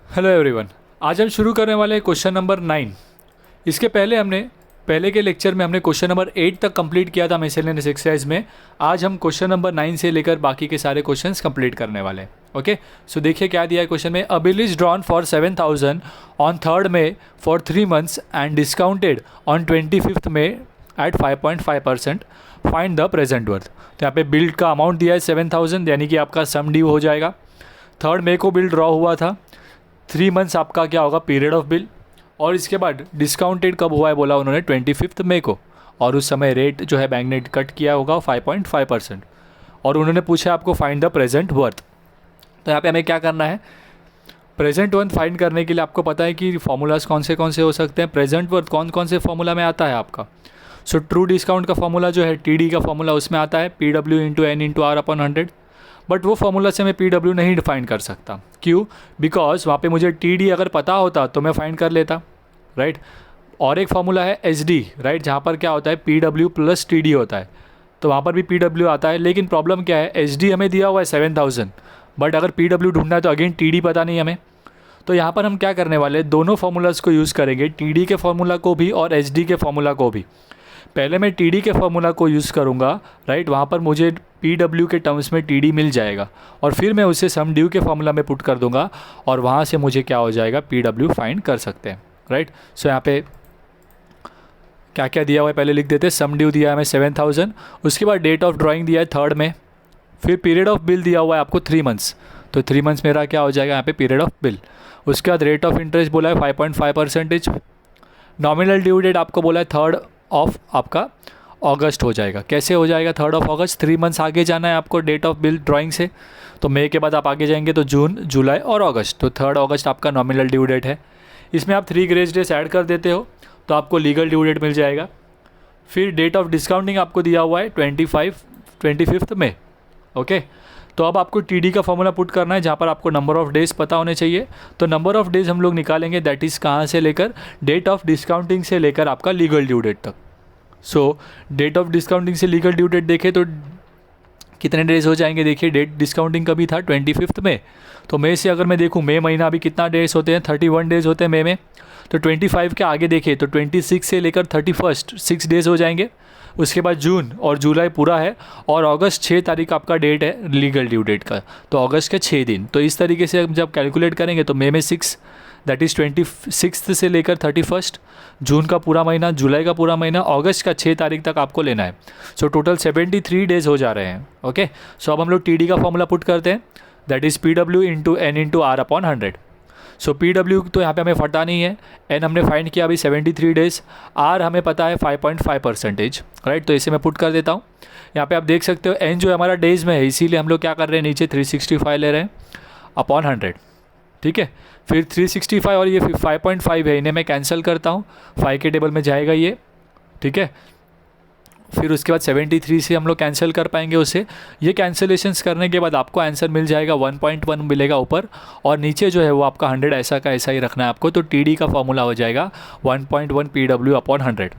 Hello everyone. आज हम शुरू करने वाले हैं क्वेश्चन नंबर 9। इसके पहले के लेक्चर में हमने क्वेश्चन नंबर 8 तक कंप्लीट किया था मिसलेनियस एक्सरसाइज में। आज हम क्वेश्चन नंबर 9 से लेकर बाकी के सारे क्वेश्चंस कंप्लीट करने वाले हैं। ओके, सो देखिए क्या दिया है क्वेश्चन में। A bill is drawn for 7,000 on 3rd May for 3 months and discounted on 25th May at 5.5%। Find the present worth. तो यहाँ पे बिल का अमाउंट दिया है 7,000, यानी कि आपका सम ड्यू हो जाएगा। 3rd May को बिल ड्रॉ हुआ था, 3 months आपका क्या होगा पीरियड ऑफ बिल। और इसके बाद डिस्काउंटेड कब हुआ है बोला उन्होंने 25th May को, और उस समय रेट जो है बैंक ने कट किया होगा 5.5%। और उन्होंने पूछा आपको फाइंड द प्रेजेंट वर्थ। तो यहाँ पे हमें क्या करना है, प्रेजेंट वर्थ फाइंड करने के लिए आपको पता है कि फॉर्मूलाज कौन से हो सकते हैं। प्रेजेंट वर्थ कौन से फॉर्मूला में आता है आपका। सो ट्रू डिस्काउंट का फॉर्मूला जो है TD का फॉर्मूला उसमें आता है PW into N into R upon 100। But वो फॉर्मूला से मैं PW नहीं डिफाइन कर सकता। क्यों? बिकॉज वहाँ पे मुझे TD अगर पता होता तो मैं फाइंड कर लेता, राइट। और एक फॉर्मूला है SD, राइट, जहाँ पर क्या होता है PW प्लस TD होता है, तो वहाँ पर भी PW आता है। लेकिन प्रॉब्लम क्या है, SD हमें दिया हुआ है 7,000, बट अगर PW ढूंढना है तो अगेन TD पता नहीं हमें। तो यहाँ पर हम क्या करने वाले हैं, दोनों फार्मूलाज को यूज़ करेंगे, TD के फार्मूला को भी और SD के फार्मूला को भी। पहले मैं TD के फार्मूला को यूज़ करूँगा, राइट, वहाँ पर मुझे PW के टर्म्स में TD मिल जाएगा, और फिर मैं उसे सम ड्यू के फार्मूला में पुट कर दूंगा, और वहाँ से मुझे क्या हो जाएगा PW फाइंड कर सकते हैं, राइट। सो यहाँ पे क्या क्या दिया हुआ है पहले लिख देते हैं। सम ड्यू दिया है हमें 7,000, उसके बाद डेट ऑफ ड्राइंग दिया है 3rd May, फिर पीरियड ऑफ बिल दिया हुआ है आपको 3 months, तो 3 months मेरा क्या हो जाएगा यहाँ पे पीरियड ऑफ बिल। उसके बाद रेट ऑफ इंटरेस्ट बोला है 5.5%। नॉमिनल ड्यू डेट आपको बोला है 3rd of आपका अगस्त हो जाएगा। कैसे हो जाएगा 3rd of अगस्त, 3 months आगे जाना है आपको डेट ऑफ बिल ड्राइंग से, तो मई के बाद आप आगे जाएंगे तो जून, जुलाई और अगस्त, तो 3rd अगस्त आपका नॉमिनल ड्यू डेट है। इसमें आप 3 ग्रेस डेज ऐड कर देते हो तो आपको लीगल ड्यू डेट मिल जाएगा। फिर डेट ऑफ डिस्काउंटिंग आपको दिया हुआ है 25th May। ओके, तो अब आपको TD का फॉर्मूला पुट करना है, जहाँ पर आपको नंबर ऑफ़ डेज़ पता होने चाहिए। तो नंबर ऑफ़ डेज़ हम लोग निकालेंगे, दैट इज़ कहाँ से लेकर, डेट ऑफ डिस्काउंटिंग से लेकर आपका लीगल ड्यू डेट तक। सो डेट ऑफ डिस्काउंटिंग से लीगल ड्यू डेट देखें तो कितने डेज हो जाएंगे। देखिए डेट डिस्काउंटिंग का भी था 25th May, तो मई से अगर मैं देखूँ मई महीना अभी कितना डेज होते हैं, 31 डेज होते हैं मई में। तो 25 के आगे देखिए तो 26 से लेकर 31 6 डेज हो जाएंगे। उसके बाद जून और जुलाई पूरा है, और अगस्त 6 तारीख आपका डेट है लीगल ड्यू डेट का, तो अगस्त के 6 दिन। तो इस तरीके से हम जब कैलकुलेट करेंगे तो मई में 6, दैट इज़ 26 से लेकर 31, जून का पूरा महीना, जुलाई का पूरा महीना, अगस्त का 6 तारीख तक आपको लेना है। सो टोटल 73 डेज हो जा रहे हैं। ओके, सो अब हम लोग TD का फॉर्मूला पुट करते हैं, that is PW into N into R upon 100। So PW तो यहाँ पे हमें फटा नहीं है, N हमने फाइंड किया अभी 73 डेज, R हमें पता है 5.5%, राइट। तो इसे मैं पुट कर देता हूँ। यहाँ पे आप देख सकते हो N जो हमारा डेज में है, इसीलिए हम लोग क्या कर रहे हैं, नीचे 365 ले रहे हैं अपॉन 100, ठीक है। फिर 365 और ये 5.5 है, इन्हें मैं कैंसिल करता हूँ, 5 के टेबल में जाएगा ये, ठीक है। फिर उसके बाद 73 से हम लोग कैंसिल कर पाएंगे उसे। ये कैंसिलेशंस करने के बाद आपको आंसर मिल जाएगा 1.1 मिलेगा ऊपर, और नीचे जो है वो आपका 100 ऐसा का ऐसा ही रखना है आपको। तो TD का फॉर्मूला हो जाएगा 1.1 PW अपॉन 100।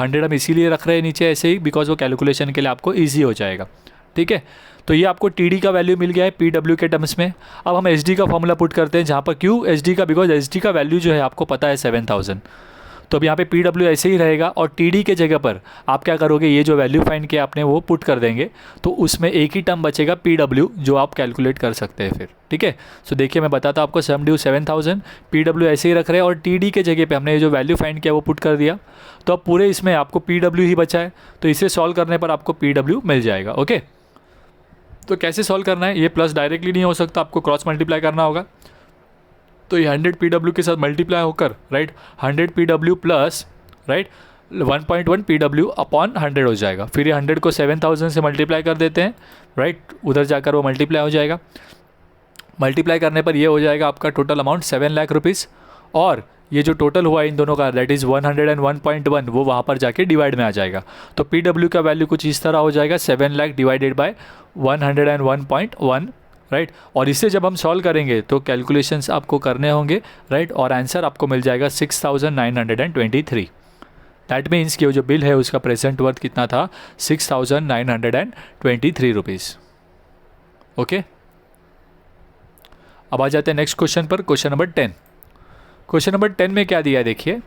100 हम इसीलिए रख रहे हैं नीचे ऐसे ही, बिकॉज वो कैलकुलेशन के लिए आपको ईजी हो जाएगा, ठीक है। तो ये आपको TD का वैल्यू मिल गया है PW के टर्म्स में। अब हम SD का फॉर्मूला पुट करते हैं, जहाँ पर क्यों SD का, बिकॉज SD का वैल्यू जो है आपको पता है 7,000। तो अब यहाँ पे PW ऐसे ही रहेगा, और TD के जगह पर आप क्या करोगे, ये जो वैल्यू फाइंड किया आपने वो पुट कर देंगे, तो उसमें एक ही टर्म बचेगा PW, जो आप कैलकुलेट कर सकते हैं फिर, ठीक है। सो देखिए मैं बताता हूँ आपको, सम ड्यू 7,000, PW ऐसे ही रख रहे हैं, और TD के जगह पे हमने ये जो वैल्यू फाइंड किया वो पुट कर दिया। तो अब पूरे इसमें आपको PW ही बचा है, तो इसे सॉल्व करने पर आपको PW मिल जाएगा। ओके, तो कैसे सॉल्व करना है, ये प्लस डायरेक्टली नहीं हो सकता, आपको क्रॉस मल्टीप्लाई करना होगा। तो ये 100 PW के साथ मल्टीप्लाई होकर, right, 100 PW plus, right, 1.1 PW upon 100 हो जाएगा। फिर ये 100 को 7,000 से मल्टीप्लाई कर देते हैं, राइट, उधर जाकर वो मल्टीप्लाई हो जाएगा। मल्टीप्लाई करने पर ये हो जाएगा आपका टोटल अमाउंट 7 लाख रुपीज़, और ये जो टोटल हुआ इन दोनों का, दैट इज़ 101.1, वो वहाँ पर जाके डिवाइड में आ जाएगा। तो PW का वैल्यू कुछ इस तरह हो जाएगा, 7 लाख डिवाइडेड बाय 101.1, राइट। और इससे जब हम सॉल्व करेंगे तो कैलकुलेशंस आपको करने होंगे, राइट, और आंसर आपको मिल जाएगा 6,923। दैट मीन्स कि वो जो बिल है उसका प्रेजेंट वर्थ कितना था, 6,923 रुपीज़। ओके, अब आ जाते हैं नेक्स्ट क्वेश्चन पर, क्वेश्चन नंबर 10। क्वेश्चन नंबर 10 में क्या दिया है देखिए,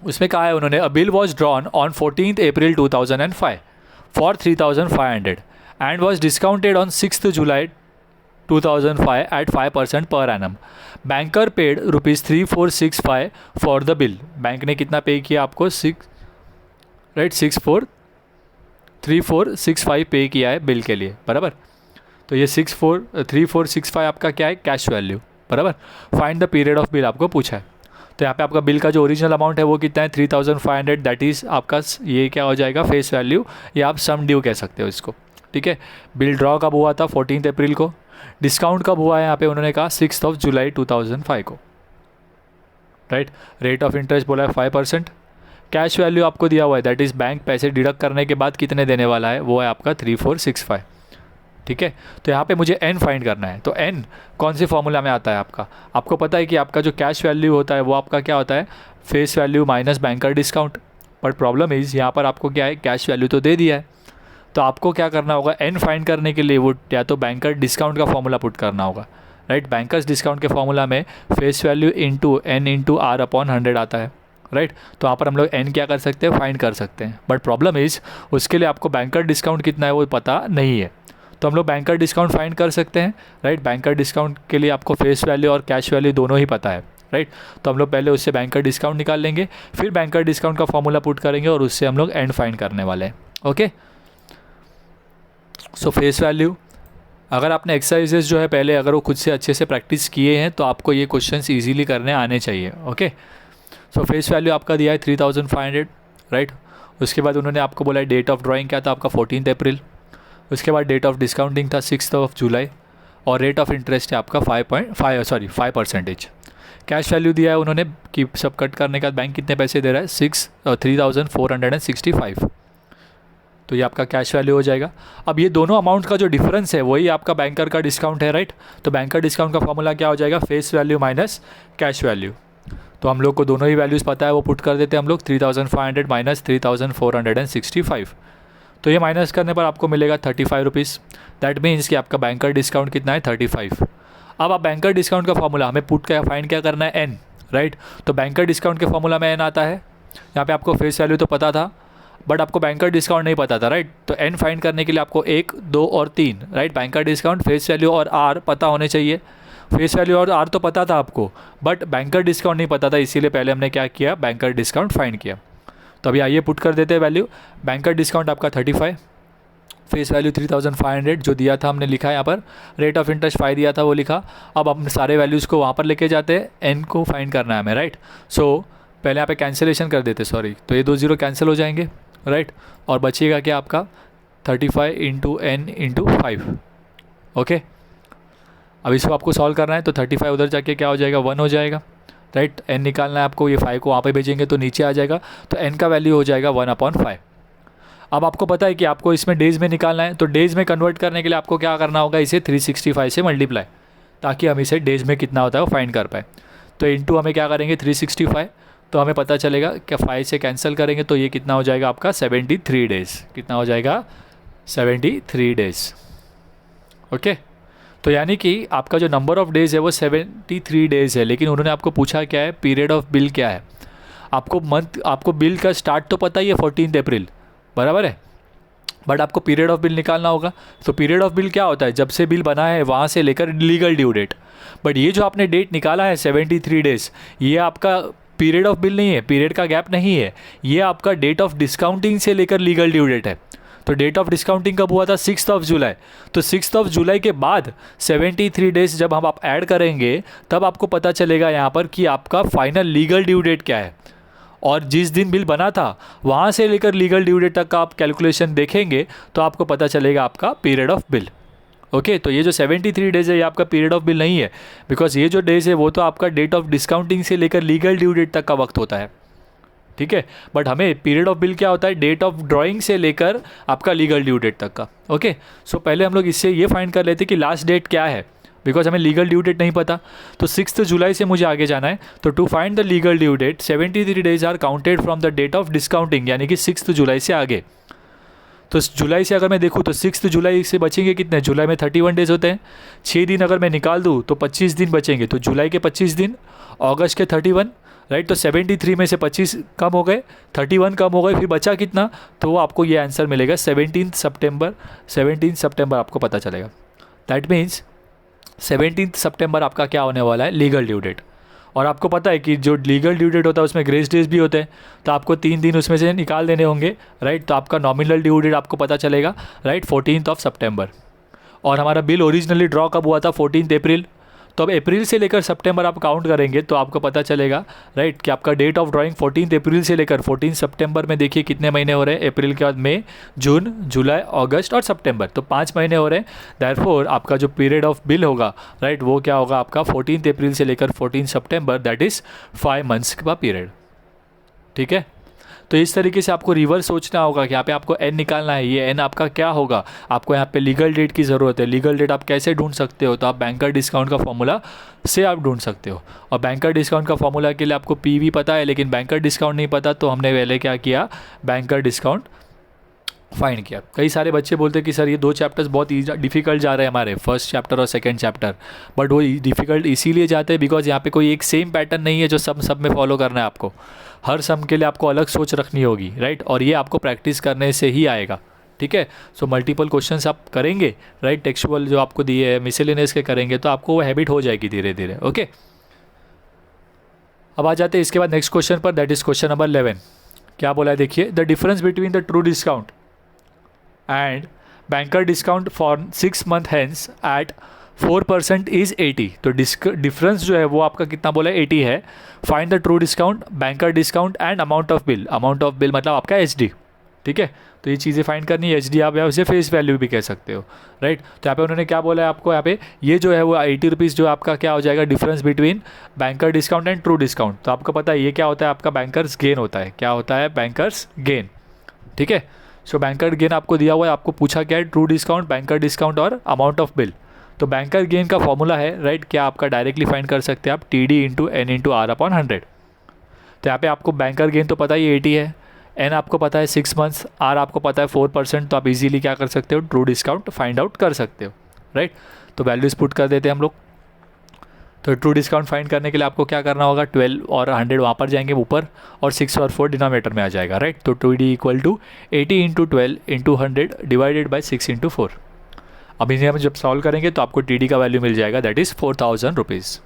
उसमें कहा है उन्होंने, अ bill was drawn on 14 April 2005 for 3500 and was discounted on 6 July 2005 at 5% per annum. Banker paid ₹3465 for the bill. Bank ने कितना पे किया आपको, 3465 पे किया है बिल के लिए, बराबर। तो ये 3465 आपका क्या है, कैश वैल्यू, बराबर। Find the period of bill आपको पूछा है। तो यहाँ पे आपका बिल का जो ओरिजिनल अमाउंट है वो कितना है, 3500, दैट इज़ आपका ये क्या हो जाएगा, फेस वैल्यू, या आप सम ड्यू कह सकते हो इसको, ठीक है। बिल ड्रॉ कब हुआ था, 14 अप्रैल को। डिस्काउंट कब हुआ है, यहाँ पे उन्होंने कहा 6 जुलाई 2005 को, राइट। रेट ऑफ इंटरेस्ट बोला है 5%। कैश वैल्यू आपको दिया हुआ है, दैट इज़ बैंक पैसे डिडक्ट करने के बाद कितने देने वाला है, वो है आपका 3465, ठीक है। तो यहाँ पे मुझे n फाइंड करना है। तो n कौन से फॉर्मूला में आता है आपका, आपको पता है कि आपका जो कैश वैल्यू होता है वो आपका क्या होता है, face value minus banker discount. But problem is यहाँ पर आपको क्या है, कैश वैल्यू तो दे दिया है, तो आपको क्या करना होगा, n फाइंड करने के लिए वो या तो बैंकर डिस्काउंट का फॉर्मूला पुट करना होगा, राइट। बैंकर्स डिस्काउंट के फॉर्मूला में face value into n into R upon 100 आता है, राइट। तो यहाँ पर हम लोग n क्या कर सकते हैं, फाइंड कर सकते हैं। बट प्रॉब्लम इज़ उसके लिए आपको बैंकर डिस्काउंट कितना है वो पता नहीं है, तो हम लोग बैंकर डिस्काउंट फाइंड कर सकते हैं, राइट। बैंकर डिस्काउंट के लिए आपको फेस वैल्यू और कैश वैल्यू दोनों ही पता है, राइट। तो हम लोग पहले उससे बैंकर डिस्काउंट निकाल लेंगे, फिर बैंकर डिस्काउंट का फॉर्मूला पुट करेंगे और उससे हम लोग n फाइंड करने वाले हैं, ओके। सो फेस वैल्यू, अगर आपने एक्सरसाइजेस जो है पहले अगर वो खुद से अच्छे से प्रैक्टिस किए हैं तो आपको ये क्वेश्चंस इजीली करने आने चाहिए, ओके। सो फेस वैल्यू आपका दिया है 3500, राइट। उसके बाद उन्होंने आपको बोला है डेट ऑफ ड्राइंग क्या था आपका, 14 अप्रैल। उसके बाद डेट ऑफ डिस्काउंटिंग था 6 जुलाई, और रेट ऑफ इंटरेस्ट है आपका 5%। कैश वैल्यू दिया है उन्होंने कि सब कट करने का बैंक कितने पैसे दे रहा है, 3465, तो ये आपका कैश वैल्यू हो जाएगा। अब ये दोनों अमाउंट का जो डिफरेंस है वही आपका बैंकर का डिस्काउंट है, राइट। तो बैंकर डिस्काउंट का फॉर्मूला क्या हो जाएगा, face value minus cash value. तो हम लोग को दोनों ही वैल्यूज़ पता है, वो पुट कर देते हैं हम लोग, 3500 माइनस 3465। तो ये माइनस करने पर आपको मिलेगा 35 रुपीज़। दैट मीन्स कि आपका बैंकर डिस्काउंट कितना है, 35। अब आप बैंकर डिस्काउंट का फॉर्मूला हमें पुट क्या फाइंड क्या करना है, n, राइट। तो बैंकर डिस्काउंट के फॉर्मूला में n आता है। यहाँ पे आपको फेस वैल्यू तो पता था बट आपको बैंकर डिस्काउंट नहीं पता था, राइट। तो n फाइंड करने के लिए आपको 1, 2 और 3, right. Banker discount, face value और r पता होने चाहिए। फेस वैल्यू और r तो पता था आपको, बट बैंकर डिस्काउंट नहीं पता था, इसीलिए पहले हमने क्या किया, बैंकर डिस्काउंट फाइंड किया। तो अभी आइए पुट कर देते हैं वैल्यू। बैंकर डिस्काउंट आपका 35, फेस वैल्यू 3500 जो दिया था हमने लिखा है यहाँ पर, रेट ऑफ इंटरेस्ट 5 दिया था वो लिखा। अब हम सारे वैल्यूज़ को वहाँ पर लेके जाते हैं, n को फाइंड करना है हमें, राइट। सो पहले यहाँ पे कैंसिलेशन कर देते, सॉरी, तो ये 2 0 कैंसिल हो जाएंगे, राइट। और बचिएगा क्या आपका 35 इंटू n इंटू 5, ओके। अब इसको आपको सॉल्व करना है, तो 35 उधर जाके क्या हो जाएगा, 1 हो जाएगा, राइट। n निकालना है आपको, ये 5 को वहाँ पे भेजेंगे तो नीचे आ जाएगा, तो n का वैल्यू हो जाएगा 1/5। अब आपको पता है कि आपको इसमें डेज़ में निकालना है, तो डेज़ में कन्वर्ट करने के लिए आपको क्या करना होगा, इसे 365 से मल्टीप्लाई, ताकि हम इसे डेज़ में कितना होता है वो फाइंड कर पाए। तो इंटू हमें क्या करेंगे 365, तो हमें पता चलेगा कि 5 से कैंसिल करेंगे तो ये कितना हो जाएगा आपका 73 डेज़। कितना हो जाएगा 73 डेज़, ओके। तो यानी कि आपका जो नंबर ऑफ़ डेज़ है वो 73 डेज़ है, लेकिन उन्होंने आपको पूछा क्या है, पीरियड ऑफ बिल क्या है। आपको बिल का स्टार्ट तो पता ही है 14 अप्रैल, बराबर है, बट आपको पीरियड ऑफ बिल निकालना होगा। तो पीरियड ऑफ बिल क्या होता है, जब से बिल बना है वहाँ से लेकर लीगल ड्यू डेट। बट ये जो आपने डेट निकाला है 73 डेज़, ये आपका पीरियड ऑफ बिल नहीं है, पीरियड का गैप नहीं है, ये आपका डेट ऑफ डिस्काउंटिंग से लेकर लीगल ड्यू डेट है। तो डेट ऑफ डिस्काउंटिंग कब हुआ था, 6 जुलाई। तो 6 जुलाई के बाद 73 डेज़ जब हम आप ऐड करेंगे तब आपको पता चलेगा यहाँ पर कि आपका फाइनल लीगल ड्यू डेट क्या है। और जिस दिन बिल बना था वहाँ से लेकर लीगल ड्यू डेट तक का आप कैलकुलेशन देखेंगे तो आपको पता चलेगा आपका पीरियड ऑफ बिल, ओके। तो ये जो 73 डेज़ है ये आपका पीरियड ऑफ बिल नहीं है, बिकॉज ये जो डेज़ है वो तो आपका डेट ऑफ डिस्काउंटिंग से लेकर लीगल ड्यू डेट तक का वक्त होता है, ठीक है। बट हमें पीरियड ऑफ बिल क्या होता है, डेट ऑफ ड्राइंग से लेकर आपका लीगल ड्यू डेट तक का, ओके। सो पहले हम लोग इससे ये फाइंड कर लेते कि लास्ट डेट क्या है, बिकॉज हमें लीगल ड्यू डेट नहीं पता। तो 6 जुलाई से मुझे आगे जाना है, तो to find the legal due date 73 days are counted from the date of discounting, यानी कि 6 जुलाई से आगे। तो जुलाई से अगर मैं देखूँ तो 6 जुलाई से बचेंगे कितने, जुलाई में 31 डेज होते हैं, 6 दिन अगर मैं निकाल दूँ तो 25 दिन बचेंगे, तो जुलाई के 25 दिन, अगस्त के 31, राइट। तो 73 में से 25 कम हो गए, 31 कम हो गए, फिर बचा कितना, तो वो आपको ये आंसर मिलेगा 17 सितंबर। 17 सितंबर आपको पता चलेगा। दैट मीन्स 17 सितंबर आपका क्या होने वाला है, लीगल ड्यू डेट। और आपको पता है कि जो लीगल ड्यू डेट होता है उसमें ग्रेस डेज भी होते हैं, तो आपको 3 दिन उसमें से निकाल देने होंगे, राइट। तो आपका नॉमिनल ड्यू डेट आपको पता चलेगा, राइट, 14 सितंबर। और हमारा बिल ओरिजिनली ड्रॉ कब हुआ था, 14 अप्रैल। तो अब अप्रैल से लेकर सितंबर आप काउंट करेंगे तो आपको पता चलेगा, राइट, कि आपका डेट ऑफ ड्राइंग 14 अप्रैल से लेकर 14 सितंबर में देखिए कितने महीने हो रहे हैं। अप्रैल के बाद मई, जून, जुलाई, अगस्त और सितंबर, तो 5 महीने हो रहे हैं। देयरफॉर आपका जो पीरियड ऑफ बिल होगा, राइट, वो क्या होगा आपका 14 अप्रैल से लेकर 14 सितंबर, दैट इज़ 5 मंथ्स का पीरियड। ठीक है, तो इस तरीके से आपको रिवर्स सोचना होगा कि यहाँ पे आपको एन निकालना है। ये एन आपका क्या होगा, आपको यहाँ पे लीगल डेट की ज़रूरत है। लीगल डेट आप कैसे ढूंढ सकते हो, तो आप बैंकर डिस्काउंट का फॉर्मूला से आप ढूंढ सकते हो। और बैंकर डिस्काउंट का फॉर्मूला के लिए आपको पीवी पता है, लेकिन बैंकर डिस्काउंट नहीं पता, तो हमने पहले क्या किया, बैंकर डिस्काउंट फाइंड किया। कई सारे बच्चे बोलते हैं कि सर ये 2 चैप्टर्स बहुत डिफ़िकल्ट जा रहे हैं हमारे, फर्स्ट चैप्टर और सेकंड चैप्टर। बट वो डिफ़िकल्ट इसीलिए जाते हैं बिकॉज यहाँ पे कोई एक सेम पैटर्न नहीं है जो सब में फॉलो करना है आपको। हर सम के लिए आपको अलग सोच रखनी होगी, राइट। और ये आपको प्रैक्टिस करने से ही आएगा। ठीक है, सो मल्टीपल क्वेश्चंस आप करेंगे, राइट, टेक्सचुअल जो आपको दिए है, मिसलेनियस के करेंगे, तो आपको वो हैबिट हो जाएगी धीरे धीरे। ओके, अब आ जाते हैं इसके बाद नेक्स्ट क्वेश्चन पर, दैट इज क्वेश्चन नंबर 11। क्या बोला है देखिए, the difference between the true discount and banker discount for 6 month hence at 4% is 80। तो डिफरेंस जो है वो आपका कितना बोला है, 80 है। Find the true discount, banker discount and amount of bill. Amount of bill मतलब आपका एचडी। ठीक है, तो ये चीज़ें फाइंड करनी है। एचडी आप उसे फेस वैल्यू भी कह सकते हो, राइट। तो यहाँ पे उन्होंने क्या बोला है आपको, यहाँ पे ये जो है वो 80 रुपीज़ जो आपका क्या हो जाएगा, difference between banker discount and true discount. तो आपको पता है ये क्या होता है, आपका बैंकर्स गेन होता है। क्या होता है, बैंकर्स गेन। ठीक है, सो बैंकर गेन आपको दिया हुआ है, आपको पूछा क्या है, ट्रू डिस्काउंट, बैंकर डिस्काउंट और अमाउंट ऑफ बिल। तो बैंकर गेन का फॉर्मूला है, राइट, क्या आपका डायरेक्टली फाइंड कर सकते हैं आप, T D into N into R upon 100। तो यहाँ पे आपको बैंकर गेन तो पता ही 80 है, एन आपको पता है 6 मंथ्स, आर आपको पता है 4%, तो आप इजीली क्या कर सकते हो, ट्रू डिस्काउंट फाइंड आउट कर सकते हो, राइट। तो वैल्यूज़ पुट कर देते हैं हम लोग। तो ट्रू डिस्काउंट फाइंड करने के लिए आपको क्या करना होगा, 12 और 100 वहाँ पर जाएंगे ऊपर, और 6 और 4 डिनोमिनेटर में आ जाएगा, राइट। तो T D equal to 80 into 12 into 100 divided by 6 into 4। अब इन्हें हम जब सॉल्व करेंगे तो आपको टी डी का वैल्यू मिल जाएगा, दैट इज़ 4000 रुपीज़।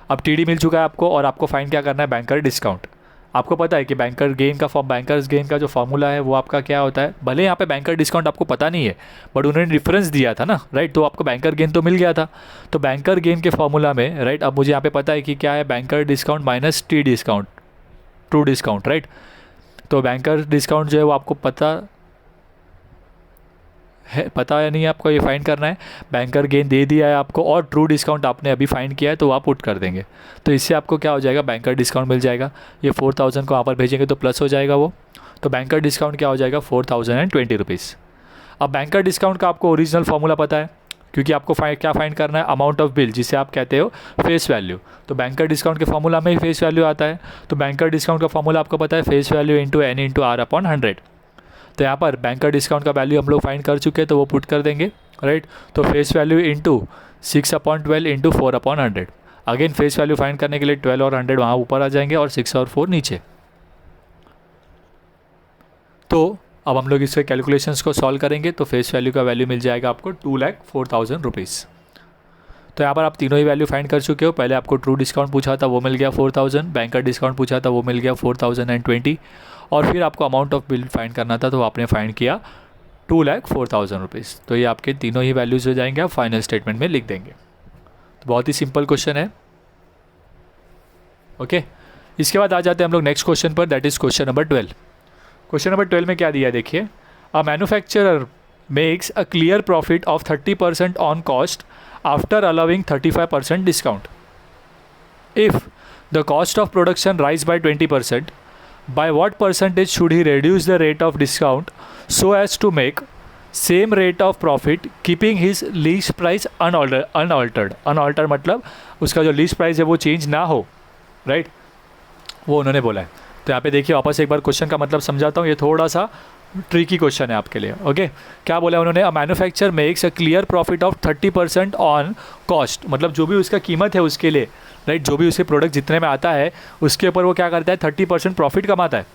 अब टी डी मिल चुका है आपको, और आपको फाइंड क्या करना है, बैंकर डिस्काउंट। आपको पता है कि बैंकर्स गेन का जो फॉर्मूला है वो आपका क्या होता है। भले यहाँ पे बैंकर डिस्काउंट आपको पता नहीं है, बट उन्होंने डिफरेंस दिया था ना, राइट। तो आपको बैंकर गेन तो मिल गया था। तो बैंकर गेन के फॉर्मूला में, राइट, अब मुझे यहाँ पे पता है कि क्या है, banker discount minus T discount, true discount, right. तो बैंकर डिस्काउंट जो है वो आपको पता या नहीं आपको, ये फाइंड करना है। बैंकर गेन दे दिया है आपको, और ट्रू डिस्काउंट आपने अभी फाइंड किया है, तो आप पुट कर देंगे। तो इससे आपको क्या हो जाएगा, बैंकर डिस्काउंट मिल जाएगा। ये 4000 को वहाँ पर भेजेंगे तो प्लस हो जाएगा वो, तो बैंकर डिस्काउंट क्या हो जाएगा, 4020 रुपीज़। अब बैंकर डिस्काउंट का आपको ओरिजिनल फॉर्मूला पता है, क्योंकि आपको क्या फाइंड करना है, अमाउंट ऑफ बिल, जिसे आप कहते हो फेस वैल्यू। तो बैंकर डिस्काउंट के फॉर्मूला में ही फेस वैल्यू आता है। तो बैंकर डिस्काउंट का फॉर्मूला आपको पता है, face value into N into R upon 100। तो यहाँ पर बैंकर डिस्काउंट का वैल्यू हम लोग फाइंड कर चुके हैं, तो वो पुट कर देंगे, राइट। तो face value into 6 upon 12 into 4 upon 100। Again face value find करने के लिए 12 और 100 वहाँ ऊपर आ जाएंगे, और 6 और 4 नीचे। तो अब हम लोग इसके कैलकुलेशंस को सॉल्व करेंगे, तो फेस वैल्यू का वैल्यू मिल जाएगा आपको 2,04,000 रुपीज़। तो यहाँ पर आप तीनों ही वैल्यू फाइंड कर चुके हो। पहले आपको ट्रू डिस्काउंट पूछा था, वो मिल गया 4000, बैंकर डिस्काउंट पूछा था, वो मिल गया 4020, और फिर आपको अमाउंट ऑफ बिल फाइंड करना था, तो आपने फाइंड किया 2,04,000 रुपीज़। तो ये आपके तीनों ही वैल्यूज़ हो जाएंगे, आप फाइनल स्टेटमेंट में लिख देंगे। तो बहुत ही सिंपल क्वेश्चन है, ओके। इसके बाद आ जाते हैं हम लोग नेक्स्ट क्वेश्चन पर, that is question number 12। Question number 12 में क्या दिया है देखिए, a manufacturer makes a clear profit of 30% on cost after allowing 35% discount. If the cost of production rise by 20%, by what percentage should he reduce the rate of discount so as to make same rate of profit keeping his lease price unaltered मतलब उसका जो lease price है वो change ना हो, right, वो उन्होंने बोला है। तो यहाँ पे देखिए वापस एक बार क्वेश्चन का मतलब समझाता हूँ, ये थोड़ा सा ट्रिकी क्वेश्चन है आपके लिए। ओके, क्या बोला उन्होंने, अ manufacture makes a clear profit of 30% on cost, मतलब जो भी उसका कीमत है उसके लिए, राइट, जो भी उसके प्रोडक्ट जितने में आता है उसके ऊपर वो क्या करता है 30% प्रॉफिट कमाता है,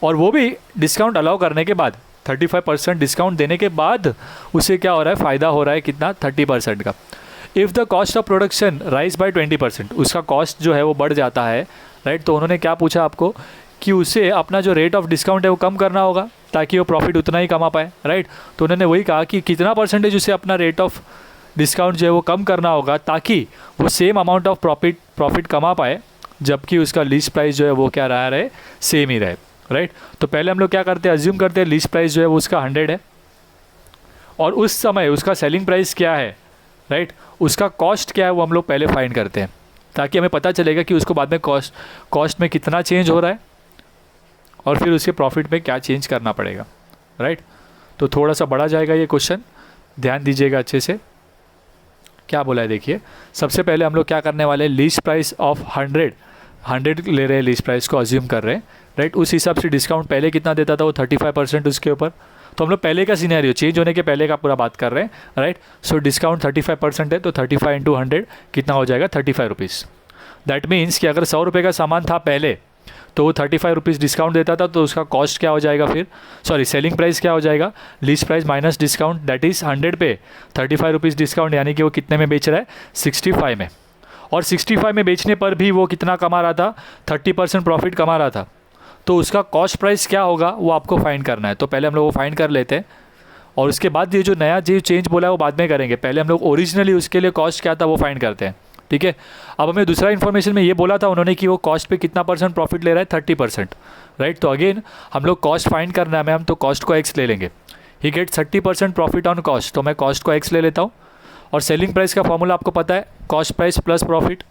और वो भी डिस्काउंट अलाउ करने के बाद, 35% डिस्काउंट देने के बाद उसे क्या हो रहा है, फ़ायदा हो रहा है कितना, 30% का। If the cost of production rise by 20%, उसका कॉस्ट जो है वो बढ़ जाता है, राइट। तो उन्होंने क्या पूछा आपको कि उसे अपना जो रेट ऑफ डिस्काउंट है वो कम करना होगा ताकि वो प्रॉफिट उतना ही कमा पाए, राइट। तो उन्होंने वही कहा कि कितना परसेंटेज उसे अपना रेट ऑफ डिस्काउंट जो है वो कम करना होगा ताकि वो सेम अमाउंट ऑफ प्रॉफिट कमा पाए, जबकि उसका लीस्ट प्राइस जो है वो क्या रहे, सेम ही रहे, राइट। तो पहले हम लोग क्या करते हैं, अज्यूम करते हैं लीस्ट प्राइस जो है वो उसका 100 है और उस समय उसका सेलिंग प्राइस क्या है, राइट, उसका कॉस्ट क्या है वो हम लोग पहले फाइंड करते हैं ताकि हमें पता चलेगा कि उसको बाद में कॉस्ट में कितना चेंज हो रहा है और फिर उसके प्रॉफिट में क्या चेंज करना पड़ेगा, राइट। तो थोड़ा सा बढ़ा जाएगा ये क्वेश्चन, ध्यान दीजिएगा अच्छे से। क्या बोला है देखिए, सबसे पहले हम लोग क्या करने वाले हैं, लीस्ट प्राइस ऑफ 100 ले रहे हैं, लीस्ट प्राइस को अज्यूम कर रहे हैं, राइट। उस हिसाब से डिस्काउंट पहले कितना देता था वो 35% उसके ऊपर, तो हम लोग पहले का सिनेरियो चेंज होने के पहले का पूरा बात कर रहे हैं, राइट। सो डिस्काउंट 35% है तो 35 इंटू 100 कितना हो जाएगा, 35 रुपीज़। दैट मीन्स कि अगर 100 रुपये का सामान था पहले तो वो 35 रुपीज़ डिस्काउंट देता था, तो उसका कॉस्ट क्या हो जाएगा फिर, सॉरी सेलिंग प्राइस क्या हो जाएगा, least price minus discount, that is 100 पे 35 रुपीज़ डिस्काउंट, यानी कि वो कितने में बेच रहा है, 65 में। और 65 में बेचने पर भी वो कितना कमा रहा था, 30% प्रॉफिट कमा रहा था। तो उसका कॉस्ट प्राइस क्या होगा वो आपको फाइंड करना है। तो पहले हम लोग वो फाइंड कर लेते हैं और उसके बाद ये जो नया जो चेंज बोला है वो बाद में करेंगे। पहले हम लोग ओरिजिनली उसके लिए कॉस्ट क्या था वो फाइंड करते हैं, ठीक है। अब हमें दूसरा इन्फॉर्मेशन में ये बोला था उन्होंने कि वो कॉस्ट पे कितना परसेंट प्रॉफिट ले रहा है, 30%, राइट। तो अगेन हम लोग कॉस्ट फाइंड करना है, हम तो कॉस्ट को एक्स ले लेंगे। ही गेट 30% प्रॉफिट ऑन कॉस्ट, तो मैं कॉस्ट को एक्स ले लेता हूँ। और सेलिंग प्राइस का फॉर्मूला आपको पता है, cost price plus profit,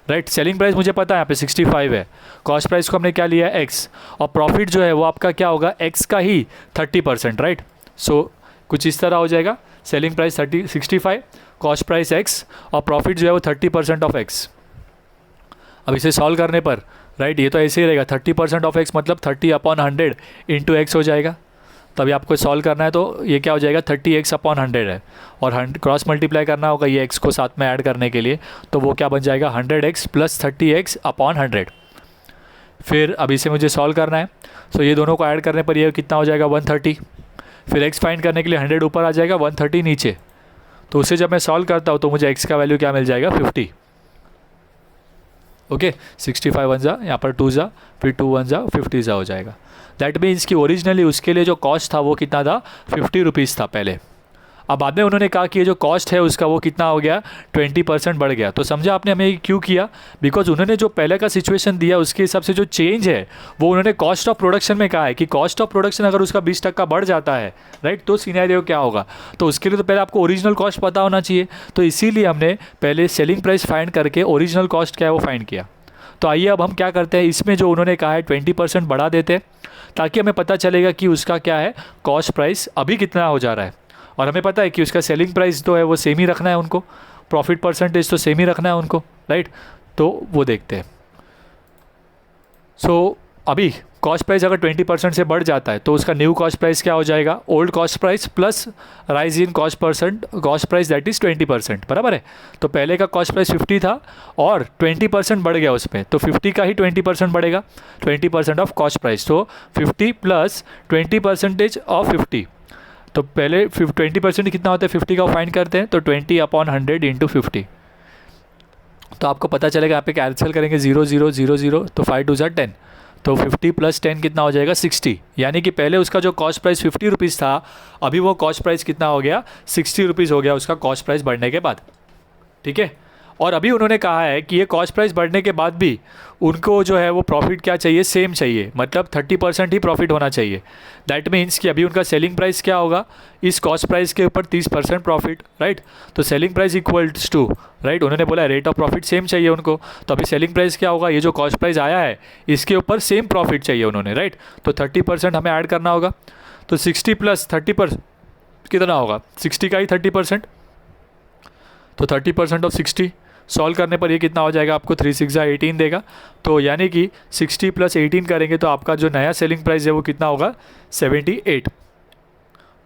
right. Selling price मुझे पता है यहाँ पे 65 है, कॉस्ट प्राइस को हमने क्या लिया है, एक्स, और प्रॉफिट जो है वो आपका क्या होगा, एक्स का ही 30%, राइट। सो कुछ इस तरह हो जाएगा, selling price 65, cost price x और प्रॉफिट जो है वो 30% ऑफ एक्स। अब इसे सॉल्व करने पर, राइट, ये तो ऐसे ही रहेगा, 30% ऑफ एक्स मतलब 30/100 इंटू एक्स हो जाएगा। तभी आपको सॉल्व करना है तो ये क्या हो जाएगा, 30x/100 है, और क्रॉस मल्टीप्लाई करना होगा ये x को साथ में ऐड करने के लिए, तो वो क्या बन जाएगा, 100x + 30x/100। फिर अब इसे मुझे सॉल्व करना है, तो ये दोनों को ऐड करने पर ये कितना हो जाएगा, 130। फिर x फाइंड करने के लिए 100 ऊपर आ जाएगा, 130 नीचे। तो उसे जब मैं सॉल्व करता हूँ तो मुझे x का वैल्यू क्या मिल जाएगा, 50। ओके, 65 वन जा, यहाँ पर 2 जा, फिर 2 1 जा, 50 जा हो जाएगा। दैट मीन्स कि ओरिजिनली उसके लिए जो कॉस्ट था वो कितना था, 50 रुपीज़ था पहले। अब बाद में उन्होंने कहा कि ये जो कॉस्ट है उसका वो कितना हो गया, 20% बढ़ गया। तो समझा आपने हमें क्यों किया, बिकॉज उन्होंने जो पहले का सिचुएशन दिया उसके हिसाब से जो चेंज है वो उन्होंने कॉस्ट ऑफ प्रोडक्शन में कहा है कि कॉस्ट ऑफ प्रोडक्शन अगर उसका 20% बढ़ जाता है, राइट, तो सिनेरियो क्या होगा। तो उसके लिए तो पहले आपको ओरिजिनल कॉस्ट पता होना चाहिए, तो इसीलिए हमने पहले सेलिंग प्राइस फाइंड करके ओरिजिनल कॉस्ट क्या है वो फाइंड किया। तो आइए अब हम क्या करते हैं, इसमें जो उन्होंने कहा है 20% बढ़ा देते हैं ताकि हमें पता चलेगा कि उसका क्या है, कॉस्ट प्राइस अभी कितना हो जा रहा है। और हमें पता है कि उसका सेलिंग प्राइस तो है वो सेम ही रखना है उनको, प्रॉफिट परसेंटेज तो सेम ही रखना है उनको, राइट। तो वो देखते हैं। सो अभी कॉस्ट प्राइस अगर 20% से बढ़ जाता है तो उसका न्यू कॉस्ट प्राइस क्या हो जाएगा, old cost price plus rise in cost price that is 20%, बराबर है। तो पहले का कॉस्ट प्राइस 50 था और 20% बढ़ गया उसमें, तो 50 का ही 20% बढ़ेगा, 20% ऑफ कॉस्ट प्राइस। तो 50 + 20% ऑफ 50, तो पहले 20% कितना होता है 50 का, फाइंड करते हैं। तो 20/100 इंटू 50, तो आपको पता चलेगा, यहाँ पे कैंसिल करेंगे 0 0 0 0, तो 5 2 = 10, तो 50 + 10 कितना हो जाएगा, 60। यानी कि पहले उसका जो कॉस्ट प्राइस 50 रुपीज़ था, अभी वो कॉस्ट प्राइस कितना हो गया, 60 रुपीज़ हो गया उसका कॉस्ट प्राइस बढ़ने के बाद, ठीक है। और अभी उन्होंने कहा है कि ये कॉस्ट प्राइस बढ़ने के बाद भी उनको जो है वो प्रॉफिट क्या चाहिए, सेम चाहिए, मतलब 30% ही प्रॉफिट होना चाहिए। दैट मीन्स कि अभी उनका सेलिंग प्राइस क्या होगा, इस कॉस्ट प्राइस के ऊपर 30% प्रॉफिट, राइट। तो selling price equals to, right, उन्होंने बोला रेट ऑफ प्रॉफिट सेम चाहिए उनको, तो अभी सेलिंग प्राइस क्या होगा, ये जो कॉस्ट प्राइस आया है इसके ऊपर सेम प्रॉफिट चाहिए उन्होंने, राइट। तो 30% हमें ऐड करना होगा, तो 60 + 30% कितना होगा, 60 का ही 30%, तो 30% ऑफ 60, सॉल्व करने पर ये कितना हो जाएगा आपको 3 6 18 देगा। तो यानी कि 60 + 18 करेंगे तो आपका जो नया सेलिंग प्राइस है वो कितना होगा 78।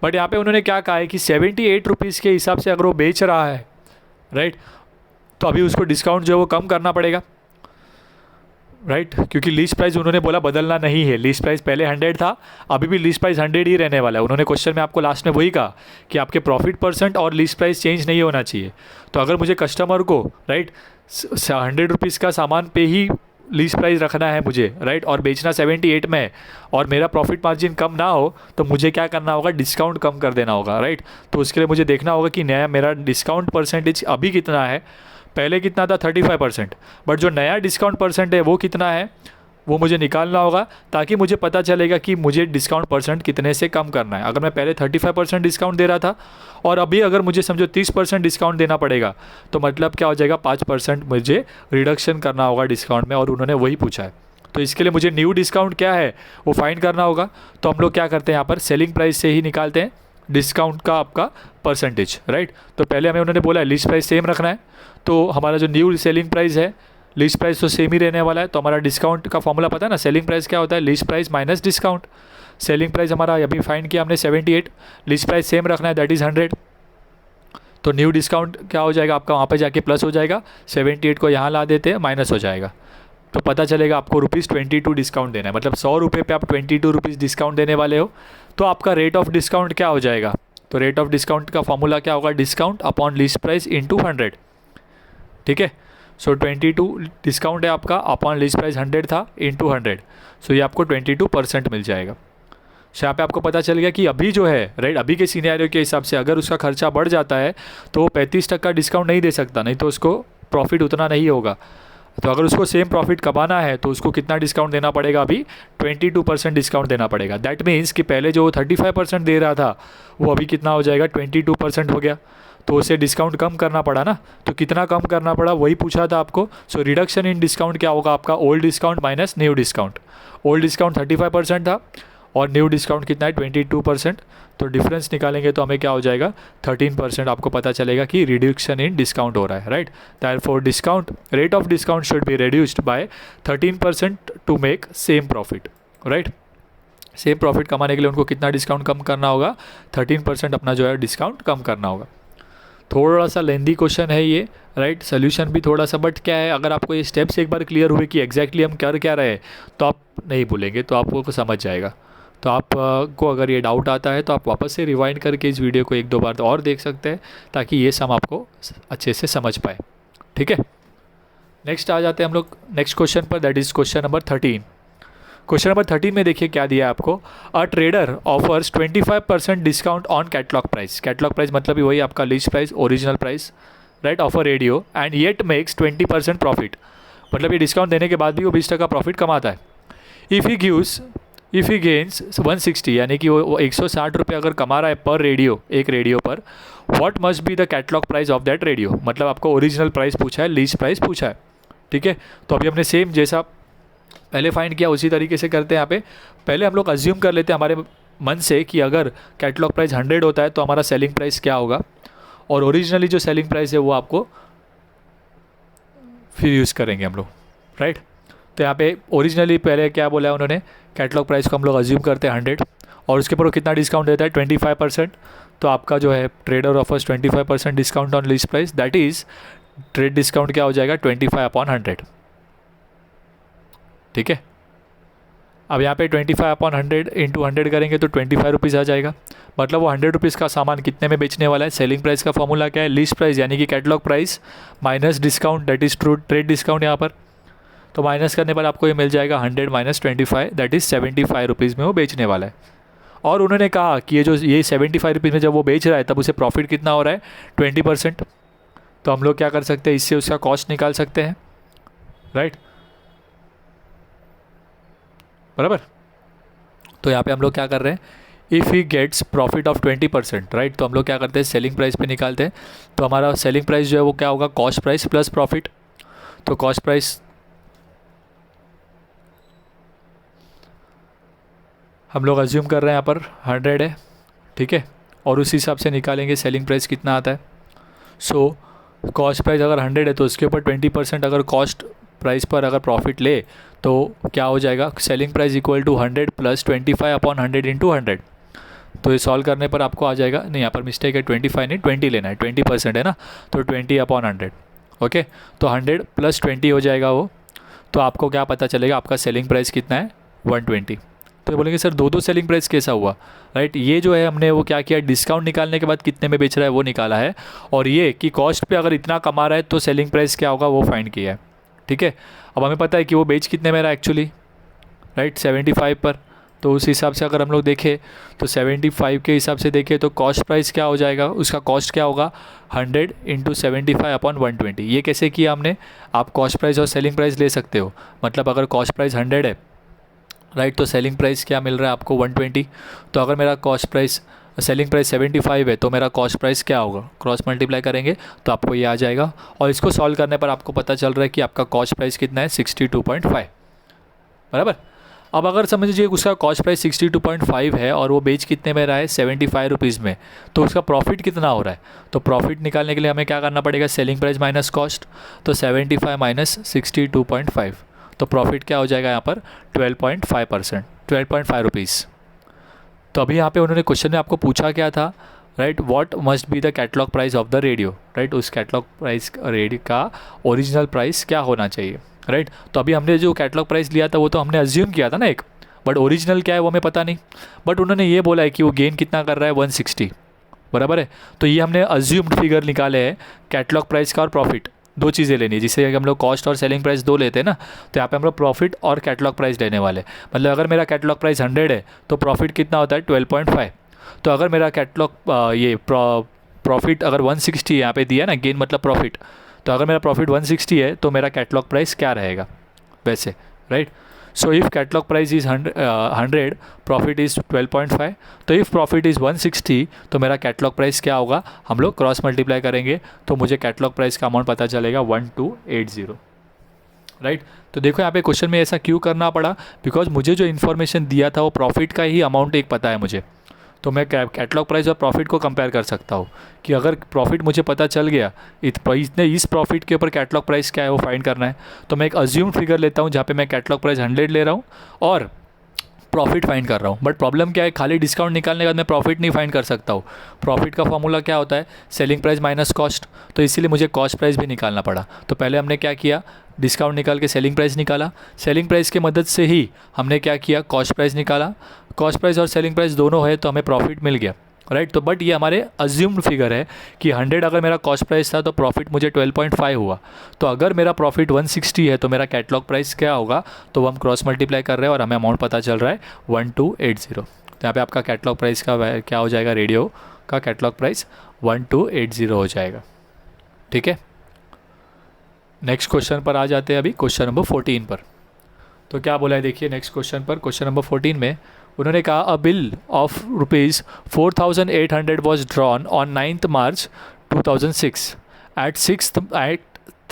बट यहाँ पे उन्होंने क्या कहा है कि 78 रुपीज़ के हिसाब से अगर वो बेच रहा है, राइट, तो अभी उसको डिस्काउंट जो है वो कम करना पड़ेगा, राइट, क्योंकि लीस्ट प्राइस उन्होंने बोला बदलना नहीं है। लीस्ट प्राइस पहले 100 था, अभी भी लीस्ट प्राइस 100 ही रहने वाला है। उन्होंने क्वेश्चन में आपको लास्ट में वही कहा कि आपके प्रॉफिट % और लीस्ट प्राइस चेंज नहीं होना चाहिए। तो अगर मुझे कस्टमर को, राइट, 100 रुपीज़ का सामान पे ही लीस्ट प्राइस रखना है मुझे, राइट, और बेचना 78 में है और मेरा प्रॉफिट मार्जिन कम ना हो, तो मुझे क्या करना होगा, डिस्काउंट कम कर देना होगा, राइट। तो उसके लिए मुझे देखना होगा कि नया मेरा डिस्काउंट % अभी कितना है। पहले कितना था 35%, बट जो नया डिस्काउंट % है वो कितना है वो मुझे निकालना होगा, ताकि मुझे पता चलेगा कि मुझे डिस्काउंट % कितने से कम करना है। अगर मैं पहले 35% डिस्काउंट दे रहा था और अभी अगर मुझे समझो 30% डिस्काउंट देना पड़ेगा, तो मतलब क्या हो जाएगा 5% मुझे रिडक्शन करना होगा डिस्काउंट में, और उन्होंने वही पूछा है। तो इसके लिए मुझे न्यू डिस्काउंट क्या है वो फाइंड करना होगा। तो हम लोग क्या करते हैं यहाँ पर सेलिंग प्राइस से ही निकालते हैं डिस्काउंट का आपका %, राइट। तो पहले हमें उन्होंने बोला है लिस्ट प्राइस सेम रखना है, तो हमारा जो न्यू सेलिंग प्राइस है, लिस्ट प्राइस तो सेम ही रहने वाला है। तो हमारा डिस्काउंट का फॉर्मूला पता है ना, सेलिंग प्राइस क्या होता है, list price minus discount. Selling price हमारा अभी फाइंड किया हमने 78, लिस्ट प्राइस सेम रखना है, दैट इज़ 100। तो न्यू डिस्काउंट क्या हो जाएगा आपका, वहाँ पे जाके प्लस हो जाएगा, 78 को यहाँ ला देते हैं, माइनस हो जाएगा। तो पता चलेगा आपको ₹22 डिस्काउंट देना है, मतलब 100 रुपये पे आप 22 रुपीज़ डिस्काउंट देने वाले हो। तो आपका रेट ऑफ डिस्काउंट क्या हो जाएगा, तो रेट ऑफ डिस्काउंट का फॉर्मूला क्या होगा, discount upon list price into 100, ठीक है। सो 22 डिस्काउंट है आपका, अपॉन लिस्ट प्राइस 100 था, इंटू 100, सो ये आपको 22% मिल जाएगा। सो यहाँ पे आपको पता चल गया कि अभी जो है, राइट, अभी के सिनेरियो के हिसाब से अगर उसका खर्चा बढ़ जाता है तो वो 35% डिस्काउंट नहीं दे सकता, नहीं तो उसको प्रॉफिट उतना नहीं होगा। तो अगर उसको सेम प्रॉफिट कमाना है तो उसको कितना डिस्काउंट देना पड़ेगा, अभी 22% डिस्काउंट देना पड़ेगा। दैट मीन्स कि पहले जो 35% दे रहा था वो अभी कितना हो जाएगा, 22% हो गया। तो उसे डिस्काउंट कम करना पड़ा ना, तो कितना कम करना पड़ा वही पूछा था आपको। सो रिडक्शन इन डिस्काउंट क्या होगा आपका, old discount minus new discount. Old discount 35% था और न्यू डिस्काउंट कितना है 22%। तो डिफरेंस निकालेंगे तो हमें क्या हो जाएगा 13%। आपको पता चलेगा कि रिड्यूक्शन इन डिस्काउंट हो रहा है, right. Therefore discount rate of discount should be reduced by 13% to make same profit, right. Same profit कमाने के लिए उनको कितना डिस्काउंट कम करना होगा, 13% अपना जो है डिस्काउंट कम करना होगा। थोड़ा सा लेंदी क्वेश्चन है ये, राइट, सोल्यूशन भी थोड़ा सा, बट क्या है, अगर आपको ये स्टेप्स एक बार क्लियर हुए कि एग्जैक्टली हम कर क्या रहे हैं तो आप नहीं भूलेंगे, तो आपको समझ जाएगा। तो आप को अगर ये डाउट आता है तो आप वापस से रिवाइंड करके इस वीडियो को 1-2 बार और देख सकते हैं, ताकि ये सम आपको अच्छे से समझ पाए, ठीक है। नेक्स्ट आ जाते हैं हम लोग नेक्स्ट क्वेश्चन पर, that is question number 13। Question number 13 में देखिए क्या दिया है आपको, a trader offers 25% discount on catalogue price. Catalogue price मतलब वही आपका list price, original price, right, of a radio, and yet makes 20% profit. मतलब ये डिस्काउंट देने के बाद भी वो 20% प्रॉफिट कमाता है। इफ़ ही गेन्स 160, यानी कि वो 160 रुपये अगर कमा रहा है पर रेडियो, एक रेडियो पर, what must be the catalogue price of that radio. मतलब आपको ओरिजिनल प्राइस पूछा है, लीस्ट प्राइस पूछा है, ठीक है। तो अभी हमने सेम जैसा पहले फाइंड किया उसी तरीके से करते हैं। यहाँ पे पहले हम लोग अज्यूम कर लेते हैं हमारे मन से कि अगर कैटलॉग प्राइस 100 होता है तो हमारा सेलिंग प्राइस क्या होगा, और ओरिजिनली जो सेलिंग प्राइस है वो आपको फिर यूज़ करेंगे हम लोग, राइट। तो यहाँ पे ओरिजिनली पहले क्या बोला है उन्होंने, कैटलॉग प्राइस को हम लोग अज्यूम करते हैं 100, और उसके ऊपर वो कितना डिस्काउंट देता है 25%। तो आपका जो है trader offers 25% discount on list price, that is trade discount क्या हो जाएगा 25/100, ठीक है। अब यहाँ पे 25/100 इंटू 100 करेंगे तो 25 रुपीज़ आ जाएगा। मतलब वो 100 रुपीज़ का सामान कितने में बेचने वाला है। सेलिंग प्राइस का फॉर्मूला क्या है, लिस्ट प्राइस यानी कि catalogue price minus discount, that is trade discount यहाँ पर। तो माइनस करने पर आपको ये मिल जाएगा 100 माइनस 25, दैट इज़ 75 रुपीज़ में वो बेचने वाला है। और उन्होंने कहा कि ये 75 रुपीज़ में जब वो बेच रहा है तब उसे प्रॉफिट कितना हो रहा है 20%। तो हम लोग क्या कर सकते हैं, इससे उसका कॉस्ट निकाल सकते हैं, राइट, बराबर। तो यहाँ पे हम लोग क्या कर रहे हैं, if he gets profit of 20%, right, तो हम लोग क्या करते हैं सेलिंग प्राइस पे निकालते हैं। तो हमारा सेलिंग प्राइस जो है वो क्या होगा, कॉस्ट प्राइस प्लस प्रॉफिट। तो कॉस्ट प्राइस हम लोग अज्यूम कर रहे हैं यहाँ पर 100 है, ठीक है, और उस हिसाब से निकालेंगे सेलिंग प्राइस कितना आता है। सो कॉस्ट प्राइस अगर 100 है तो उसके ऊपर 20% अगर कॉस्ट प्राइस पर अगर प्रॉफिट ले तो क्या हो जाएगा, selling price equal to 100 plus 25 upon 100 into 100। तो ये सॉल्व करने पर आपको आ जाएगा, नहीं यहाँ पर मिस्टेक है, 25 नहीं 20 लेना है, 20% है ना, तो 20 अपॉन 100। ओके, तो 100 प्लस 20 हो जाएगा वो, तो आपको क्या पता चलेगा आपका सेलिंग प्राइस कितना है, 120। तो बोलेंगे सर दो सेलिंग प्राइस कैसा हुआ, राइट। ये जो है हमने वो क्या किया, डिस्काउंट निकालने के बाद कितने में बेच रहा है वो निकाला है, और ये कि कॉस्ट पे अगर इतना कमा रहा है तो सेलिंग प्राइस क्या होगा वो फाइंड किया है। ठीक है, अब हमें पता है कि वो बेच कितने में रहा एक्चुअली, राइट, 75 पर। तो उस हिसाब से अगर हम लोग देखें तो 75 के हिसाब से देखें तो कॉस्ट प्राइस क्या हो जाएगा, उसका कॉस्ट क्या होगा, 100 इंटू 75 अपॉन 120। ये कैसे किया हमने, आप कॉस्ट प्राइस और सेलिंग प्राइस ले सकते हो, मतलब अगर कॉस्ट प्राइस 100 है, राइट, तो सेलिंग प्राइस क्या मिल रहा है आपको 120। तो अगर मेरा कॉस्ट प्राइस सेलिंग प्राइस 75 है तो मेरा कॉस्ट प्राइस क्या होगा, क्रॉस मल्टीप्लाई करेंगे तो आपको ये आ जाएगा, और इसको सॉल्व करने पर आपको पता चल रहा है कि आपका कॉस्ट प्राइस कितना है, 62.5, बराबर। अब अगर समझ लीजिए उसका कॉस्ट प्राइस 62.5 है और वो बेच कितने में रहा है, 75 रुपीज़ में, तो उसका प्रॉफिट कितना हो रहा है। तो प्रॉफिट निकालने के लिए हमें क्या करना पड़ेगा, सेलिंग प्राइस माइनस कॉस्ट, तो 75 माइनस 62.5, तो प्रॉफिट क्या हो जाएगा यहाँ पर 12.5%, 12.5 रुपीज़। तो अभी यहाँ पे उन्होंने क्वेश्चन में आपको पूछा क्या था, right, what must be the catalogue price of the radio, right, उस कैटलॉग प्राइस रेडियो का ओरिजिनल प्राइस क्या होना चाहिए, राइट। तो अभी हमने जो कैटलॉग प्राइस लिया था वो तो हमने अज्यूम किया था ना एक, बट ओरिजिनल क्या है वो हमें पता नहीं, बट उन्होंने ये बोला है कि वो गेन कितना कर रहा है, 160, बराबर है। तो ये हमने अज्यूम्ड फिगर निकाले हैं कैटलॉग प्राइस का, और प्रॉफिट दो चीज़ें लेनी है, जिससे हम लोग कॉस्ट और सेलिंग प्राइस दो लेते हैं ना, तो यहाँ पे हम लोग प्रॉफिट और कैटलॉग प्राइस लेने वाले। मतलब अगर मेरा कैटलॉग प्राइस 100 है तो प्रॉफिट कितना होता है, 12.5। तो अगर मेरा कैटलॉग ये प्रॉफिट अगर 160 यहाँ पे दिया ना, गेन मतलब प्रॉफिट, तो अगर मेरा प्रॉफिट 160 है तो मेरा कैटलॉग प्राइस क्या रहेगा वैसे, right. So if catalogue price is 100, profit is 12.5, तो इफ़ प्रॉफिट इज़ 160 तो मेरा कैटलॉग प्राइस क्या होगा, हम लोग क्रॉस मल्टीप्लाई करेंगे तो मुझे कैटलॉग प्राइस का अमाउंट पता चलेगा 1280, राइट। तो देखो यहाँ पे क्वेश्चन में ऐसा क्यों करना पड़ा, बिकॉज मुझे जो इन्फॉर्मेशन दिया था वो प्रॉफिट का ही अमाउंट एक पता है मुझे, तो मैं कैटलॉग प्राइस और प्रॉफिट को कंपेयर कर सकता हूँ कि अगर प्रॉफिट मुझे पता चल गया, इतने इस प्रॉफिट के ऊपर कैटलॉग प्राइस क्या है वो फाइंड करना है, तो मैं एक अज्यूम फिगर लेता हूँ जहाँ पे मैं कैटलॉग प्राइस 100 ले रहा हूँ और प्रॉफिट फाइंड कर रहा हूँ। बट प्रॉब्लम क्या है, खाली डिस्काउंट निकालने के बाद मैं प्रॉफिट नहीं फाइंड कर सकता हूँ। प्रॉफिट का फॉर्मूला क्या होता है, सेलिंग प्राइस माइनस कॉस्ट, तो इसीलिए मुझे कॉस्ट प्राइस भी निकालना पड़ा। तो पहले हमने क्या किया, डिस्काउंट निकाल के सेलिंग प्राइस निकाला, सेलिंग प्राइस की मदद से ही हमने क्या किया, कॉस्ट प्राइस निकाला, कॉस्ट प्राइस और सेलिंग प्राइस दोनों है तो हमें प्रॉफिट मिल गया, राइट। तो बट ये हमारे अज्यूम्ड फिगर है कि 100 अगर मेरा कॉस्ट प्राइस था तो प्रॉफिट मुझे 12.5 हुआ, तो अगर मेरा प्रॉफिट 160 है तो मेरा कैटलॉग प्राइस क्या होगा, तो वो हम क्रॉस मल्टीप्लाई कर रहे हैं और हमें अमाउंट पता चल रहा है 1280। तो यहाँ पे आपका कैटलॉग प्राइस का क्या हो जाएगा, रेडियो का कैटलॉग प्राइस 1280 हो जाएगा, ठीक है। नेक्स्ट क्वेश्चन पर आ जाते हैं अभी, क्वेश्चन नंबर 14 पर। तो क्या बोला है देखिए नेक्स्ट क्वेश्चन पर, क्वेश्चन नंबर 14 में उन्होंने कहा अ bill of ₹4,800 was drawn on 9th March 2006 at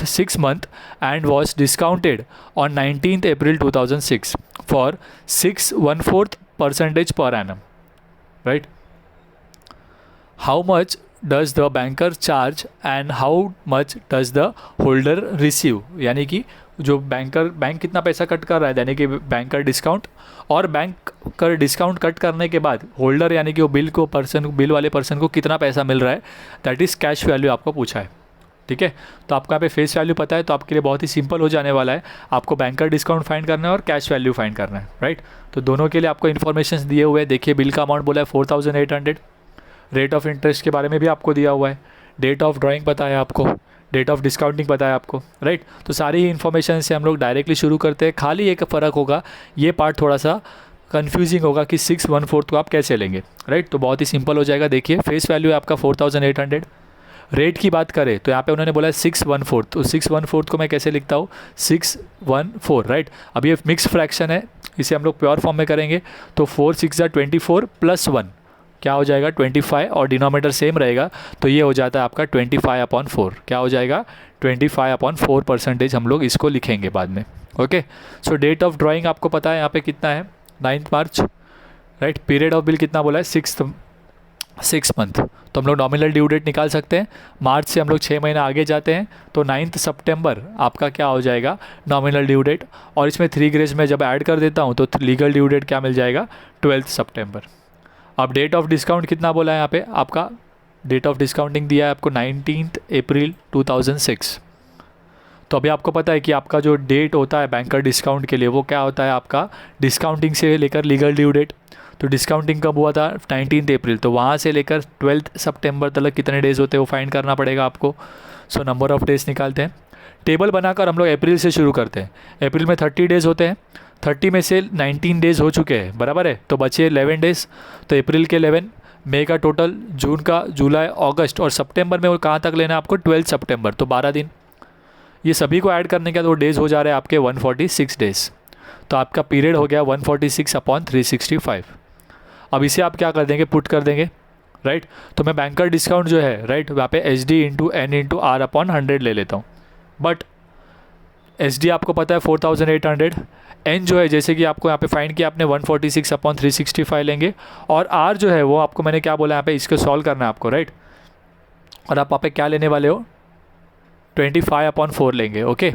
6 month and was discounted on 19th April 2006 for 6.14% per annum, right? How much does the banker charge and how much does the holder receive? यानी कि जो bank कितना पैसा cut कर रहा है, यानी कि बैंकर डिस्काउंट, और बैंक कर डिस्काउंट कट करने के बाद होल्डर यानी कि वो बिल वाले पर्सन को कितना पैसा मिल रहा है, दैट इज़ कैश वैल्यू आपको पूछा है, ठीक है। तो आपको यहाँ पे फेस वैल्यू पता है तो आपके लिए बहुत ही सिंपल हो जाने वाला है, आपको बैंकर डिस्काउंट फाइंड करना है और कैश वैल्यू फाइंड करना है, राइट। तो दोनों के लिए आपको इन्फॉर्मेशन दिए हुए हैं। देखिए बिल का अमाउंट बोला है 4,800, रेट ऑफ इंटरेस्ट के बारे में भी आपको दिया हुआ है, डेट ऑफ ड्राइंग पता है आपको, डेट ऑफ डिस्काउंटिंग पता है आपको, राइट। तो सारी इन्फॉर्मेशन से हम लोग डायरेक्टली शुरू करते हैं। खाली एक फ़र्क होगा, ये पार्ट थोड़ा सा कन्फ्यूजिंग होगा कि 6/4 को आप कैसे लेंगे, राइट। तो बहुत ही सिंपल हो जाएगा। देखिए फेस वैल्यू है आपका 4,800, रेट की बात करें तो यहाँ पे उन्होंने बोला 6/4, तो 6/4 को मैं कैसे लिखता हूँ, 6/4, राइट। अब ये मिक्स फ्रैक्शन है, इसे हम लोग प्योर फॉर्म में करेंगे तो 4 6 24 प्लस 1 क्या हो जाएगा 25, और डिनोमिनेटर सेम रहेगा तो ये हो जाता है आपका 25/4। क्या हो जाएगा 25/4% हम लोग इसको लिखेंगे बाद में, okay. So date of drawing आपको पता है यहाँ पे कितना है, 9th March, right. Period of bill कितना बोला है, 6 मंथ, तो हम लोग नॉमिनल ड्यू डेट निकाल सकते हैं। मार्च से हम लोग 6 महीना आगे जाते हैं तो 9 सितंबर आपका क्या हो जाएगा, नॉमिनल ड्यू डेट। और इसमें 3 ग्रेस में जब ऐड कर देता हूँ तो लीगल ड्यू डेट क्या मिल जाएगा, 12 सितंबर। अब डेट ऑफ डिस्काउंट कितना बोला है यहाँ पे आपका, डेट ऑफ डिस्काउंटिंग दिया है आपको 19 अप्रैल 2006। तो अभी आपको पता है कि आपका जो डेट होता है बैंकर डिस्काउंट के लिए वो क्या होता है आपका, डिस्काउंटिंग से लेकर लीगल ड्यू डेट। तो डिस्काउंटिंग कब हुआ था, 19 अप्रैल, तो वहाँ से लेकर 12 सितंबर तक कितने डेज़ होते हैं वो फाइंड करना पड़ेगा आपको। सो नंबर ऑफ़ डेज़ निकालते हैं। टेबल बनाकर हम लोग अप्रैल से शुरू करते हैं। अप्रैल में 30 डेज़ होते हैं, 30 में से 19 डेज़ हो चुके हैं, बराबर है, तो बचे 11 डेज़। तो अप्रैल के 11, मई का टोटल, जून का, जुलाई, अगस्त और सितंबर में वो कहाँ तक लेना है आपको, 12 सितंबर, तो 12 दिन। ये सभी को ऐड करने के बाद वो डेज़ हो जा रहे हैं आपके 146 डेज़। तो आपका पीरियड हो गया 146/365। अब इसे आप क्या कर देंगे, पुट कर देंगे, राइट। तो मैं बैंकर डिस्काउंट जो है, राइट, वहाँ पे HD into N into R/100 ले लेता हूँ। बट SD आपको पता है 4800, N जो है जैसे कि आपको यहाँ पे फाइंड किया आपने 146/365 लेंगे, और R जो है वो आपको मैंने क्या बोला यहाँ पे, इसको सॉल्व करना है आपको, राइट। और आप वहाँ पे क्या लेने वाले हो, 25/4 लेंगे, ओके।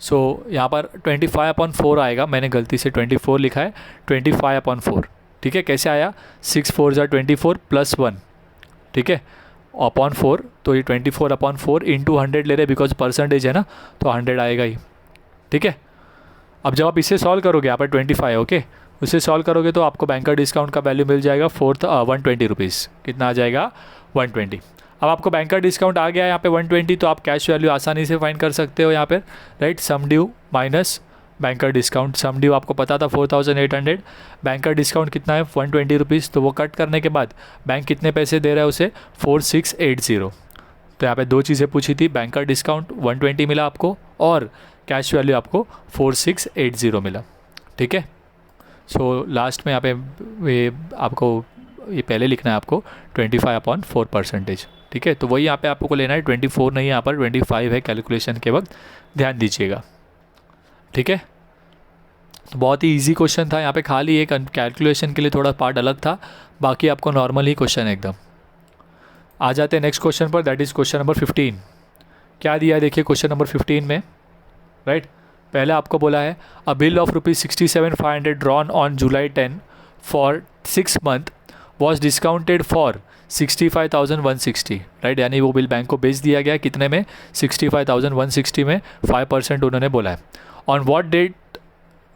सो यहाँ पर 25/4 आएगा, मैंने गलती से 24 लिखा है, 25/4, ठीक है। कैसे आया, 6 4 ज़ा 24 प्लस 1, ठीक है, अपॉन 4, तो ये 24/4 इंटू 100 ले रहे बिकॉज परसेंटेज है ना, तो 100 आएगा ही, ठीक है। अब जब आप इसे सॉल्व करोगे यहाँ पर 25, ओके, उसे सॉल्व करोगे तो आपको बैंकर डिस्काउंट का वैल्यू मिल जाएगा 120 रुपीज़। कितना आ जाएगा, 120। अब आपको बैंकर डिस्काउंट आ गया यहाँ पे 120, तो आप कैश वैल्यू आसानी से फाइंड कर सकते हो यहाँ पर, राइट। सम ड्यू माइनस बैंकर डिस्काउंट, सम ड्यू आपको पता था 4800, बैंकर डिस्काउंट कितना है 120 रुपीज़, तो वो कट करने के बाद बैंक कितने पैसे दे रहा है उसे, 4680। तो यहाँ पे दो चीज़ें पूछी थी, बैंकर डिस्काउंट 120 मिला आपको और कैश वैल्यू आपको 4680 मिला, ठीक है। सो लास्ट में यहाँ पे ये आपको ये पहले लिखना है आपको 25/4%, ठीक है। तो वही यहाँ पे आपको लेना है, 24 नहीं, यहाँ पर 25 है कैलकुलेशन के वक्त, ध्यान दीजिएगा, ठीक है। तो बहुत ही इजी क्वेश्चन था, यहाँ पे खाली एक कैलकुलेशन के लिए थोड़ा पार्ट अलग था, बाकी आपको नॉर्मल ही क्वेश्चन एकदम। आ जाते हैं नेक्स्ट क्वेश्चन पर, दैट इज़ क्वेश्चन नंबर 15। क्या दिया है देखिए क्वेश्चन नंबर 15 में, राइट। पहले आपको बोला है अ bill of ₹67,500 drawn on July 10 for 6 month was discounted for 65,160, right. यानी वो बिल बैंक को बेच दिया गया कितने में, 65,160 में, 5% उन्होंने बोला है। On what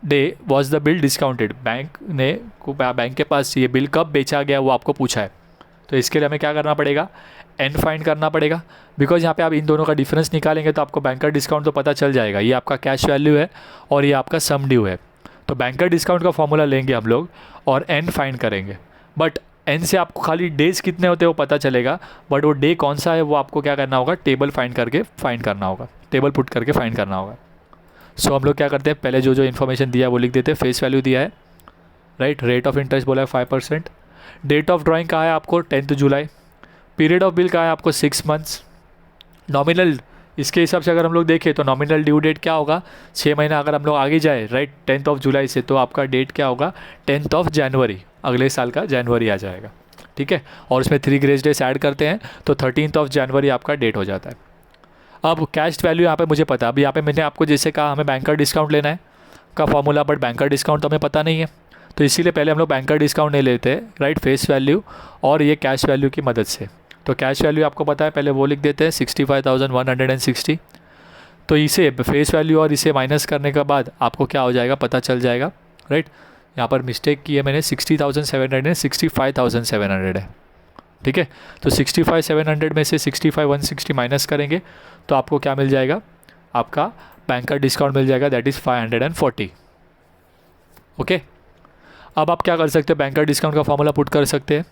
day was the bill discounted, bank के पास ये बिल कब बेचा गया वो आपको पूछा है। तो इसके लिए हमें क्या करना पड़ेगा, N फाइंड करना पड़ेगा, बिकॉज यहाँ पे आप इन दोनों का डिफरेंस निकालेंगे तो आपको बैंकर डिस्काउंट तो पता चल जाएगा। ये आपका कैश वैल्यू है और ये आपका सम ड्यू है। तो बैंकर डिस्काउंट का फॉर्मूला लेंगे हम लोग और N फाइंड करेंगे, बट N से आपको खाली डेज़ कितने होते हैं वो पता चलेगा, बट वो डे कौन सा है वो आपको क्या करना होगा, टेबल फाइंड करके फाइंड करना होगा, टेबल पुट करके फाइंड करना होगा। सो हम लोग क्या करते हैं, पहले जो जो इन्फॉर्मेशन दिया है वो लिख देते हैं। फेस वैल्यू दिया है, राइट। रेट ऑफ इंटरेस्ट बोला है 5%। डेट ऑफ ड्राइंग कहा है आपको 10 जुलाई। पीरियड ऑफ बिल कहा है आपको 6 मंथ्स। नॉमिनल, इसके हिसाब से अगर हम लोग देखें तो नॉमिनल ड्यू डेट क्या होगा, 6 महीना अगर हम लोग आगे जाए, राइट, 10 जुलाई से, तो आपका डेट क्या होगा, 10 जनवरी, अगले साल का जनवरी आ जाएगा, ठीक है। और उसमें 3 ग्रेस डेज ऐड करते हैं तो 13 जनवरी आपका डेट हो जाता है। अब कैश वैल्यू यहाँ पे मुझे पता है, अभी यहाँ पे मैंने आपको जैसे कहा हमें बैंकर डिस्काउंट लेना है का फॉर्मूला, बट बैंकर डिस्काउंट तो हमें पता नहीं है, तो इसीलिए पहले हम लोग बैंकर डिस्काउंट नहीं लेते हैं, राइट, फेस वैल्यू और ये कैश वैल्यू की मदद से। तो कैश वैल्यू आपको पता है, पहले वो लिख देते हैं 65,160। तो इसे फेस वैल्यू और इसे माइनस करने के बाद आपको क्या हो जाएगा पता चल जाएगा, राइट। यहाँ पर मिस्टेक की है मैंने, 60,700 है, 65,700 है, ठीक है। तो 65,700 में से 65,160 माइनस करेंगे तो आपको क्या मिल जाएगा, आपका बैंकर डिस्काउंट मिल जाएगा, दैट इज़ 540, ओके। अब आप क्या कर सकते हैं, बैंकर डिस्काउंट का फॉर्मूला पुट कर सकते हैं।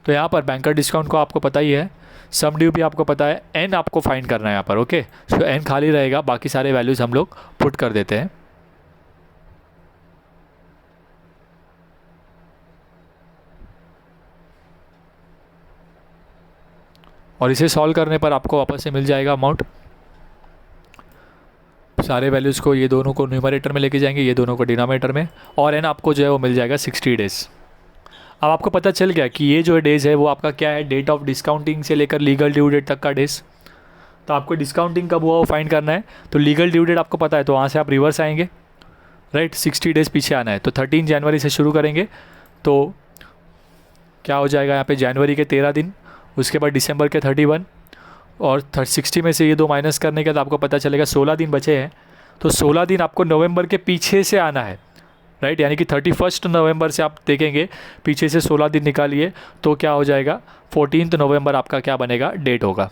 तो यहाँ पर बैंकर डिस्काउंट को आपको पता ही है, सम ड्यू भी आपको पता है, N आपको फाइंड करना है यहाँ पर, ओके। सो N खाली रहेगा, बाकी सारे वैल्यूज़ हम लोग पुट कर देते हैं। और इसे सॉल्व करने पर आपको वापस से मिल जाएगा अमाउंट। सारे वैल्यूज़ को, ये दोनों को न्यूमरेटर में लेके जाएंगे, ये दोनों को डिनोमिनेटर में, और N आपको जो है वो मिल जाएगा 60 डेज़। अब आपको पता चल गया कि ये जो डेज है वो आपका क्या है, डेट ऑफ डिस्काउंटिंग से लेकर लीगल ड्यू डेट तक का डेज। तो आपको डिस्काउंटिंग कब हुआ वो फाइंड करना है। तो लीगल ड्यू डेट आपको पता है, तो वहाँ से आप रिवर्स आएंगे, राइट, 60 डेज़ पीछे आना है। तो 13 जनवरी से शुरू करेंगे, तो क्या हो जाएगा यहाँ पे, जनवरी के 13 दिन, उसके बाद दिसंबर के 31, और 60 में से ये 2 माइनस करने के बाद आपको पता चलेगा 16 दिन बचे हैं। तो 16 दिन आपको नवंबर के पीछे से आना है, राइट, यानी कि 31 नवंबर से आप देखेंगे, पीछे से 16 दिन निकालिए, तो क्या हो जाएगा, 14 नवंबर आपका क्या बनेगा, डेट होगा।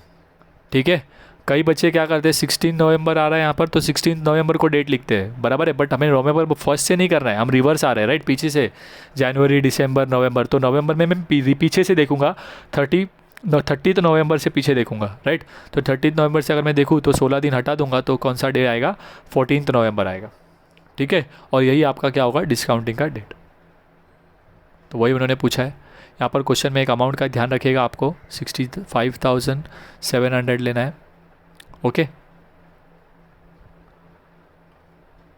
ठीक है, कई बच्चे क्या करते हैं, 16 नवंबर आ रहा है यहाँ पर, तो 16 नवंबर को डेट लिखते हैं, बराबर है, बट हमें नवंबर फर्स्ट से नहीं करना है, हम रिवर्स आ रहे हैं, राइट, पीछे से, जनवरी, दिसंबर, नवंबर। तो नवंबर में मैं पीछे से देखूंगा, 30 नवंबर से पीछे देखूंगा, राइट। तो 30 नवंबर से अगर मैं देखूँ तो 16 दिन हटा दूंगा, तो कौन सा डे आएगा, 14 नवंबर आएगा। ठीक है, और यही आपका क्या होगा, डिस्काउंटिंग का डेट। तो वही उन्होंने पूछा है यहाँ पर क्वेश्चन में। एक अमाउंट का ध्यान रखिएगा, आपको 65,700 लेना है। ओके,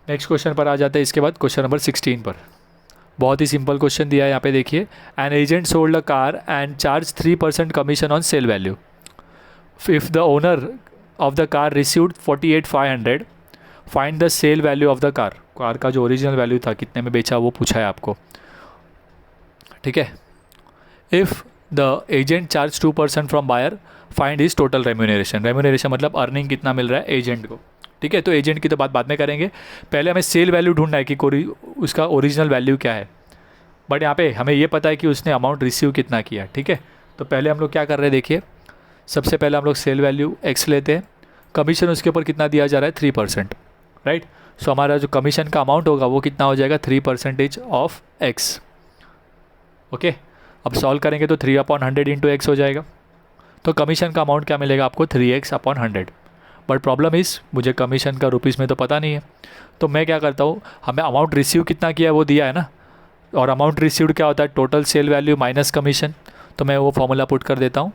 नेक्स्ट क्वेश्चन पर आ जाते हैं। इसके बाद क्वेश्चन नंबर 16 पर, बहुत ही सिंपल क्वेश्चन दिया है यहाँ पे, देखिए। An agent sold a car and charge 3% commission on sale value. If the owner of the car received 48,500, find the sale value of the car. Car का जो ओरिजिनल वैल्यू था, कितने में बेचा, वो पूछा है आपको। ठीक है, if the agent charge 2% from buyer, find is total remuneration. Remuneration मतलब अर्निंग कितना मिल रहा है एजेंट को। ठीक है, तो एजेंट की तो बात बाद में करेंगे, पहले हमें सेल वैल्यू ढूंढना है कि उसका ओरिजिनल वैल्यू क्या है। बट यहाँ पे हमें ये पता है कि उसने अमाउंट रिसीव कितना किया। ठीक है, तो पहले हम लोग क्या कर रहे हैं, देखिए, सबसे पहले हम लोग सेल वैल्यू एक्स लेते हैं, कमीशन उसके ऊपर कितना दिया जा रहा है, 3%, राइट। सो हमारा जो कमीशन का अमाउंट होगा वो कितना हो जाएगा, 3% ऑफ एक्स। ओके, अब सॉल्व करेंगे तो 3/100 इंटू एक्स हो जाएगा। तो कमीशन का अमाउंट क्या मिलेगा आपको, 3x/100। बट प्रॉब्लम इज़, मुझे कमीशन का रुपीज़ में तो पता नहीं है, तो मैं क्या करता हूँ, हमें अमाउंट रिसीव कितना किया है वो दिया है ना, और अमाउंट रिसीव्ड क्या होता है, total sale value minus commission. तो मैं वो फॉर्मूला पुट कर देता हूँ,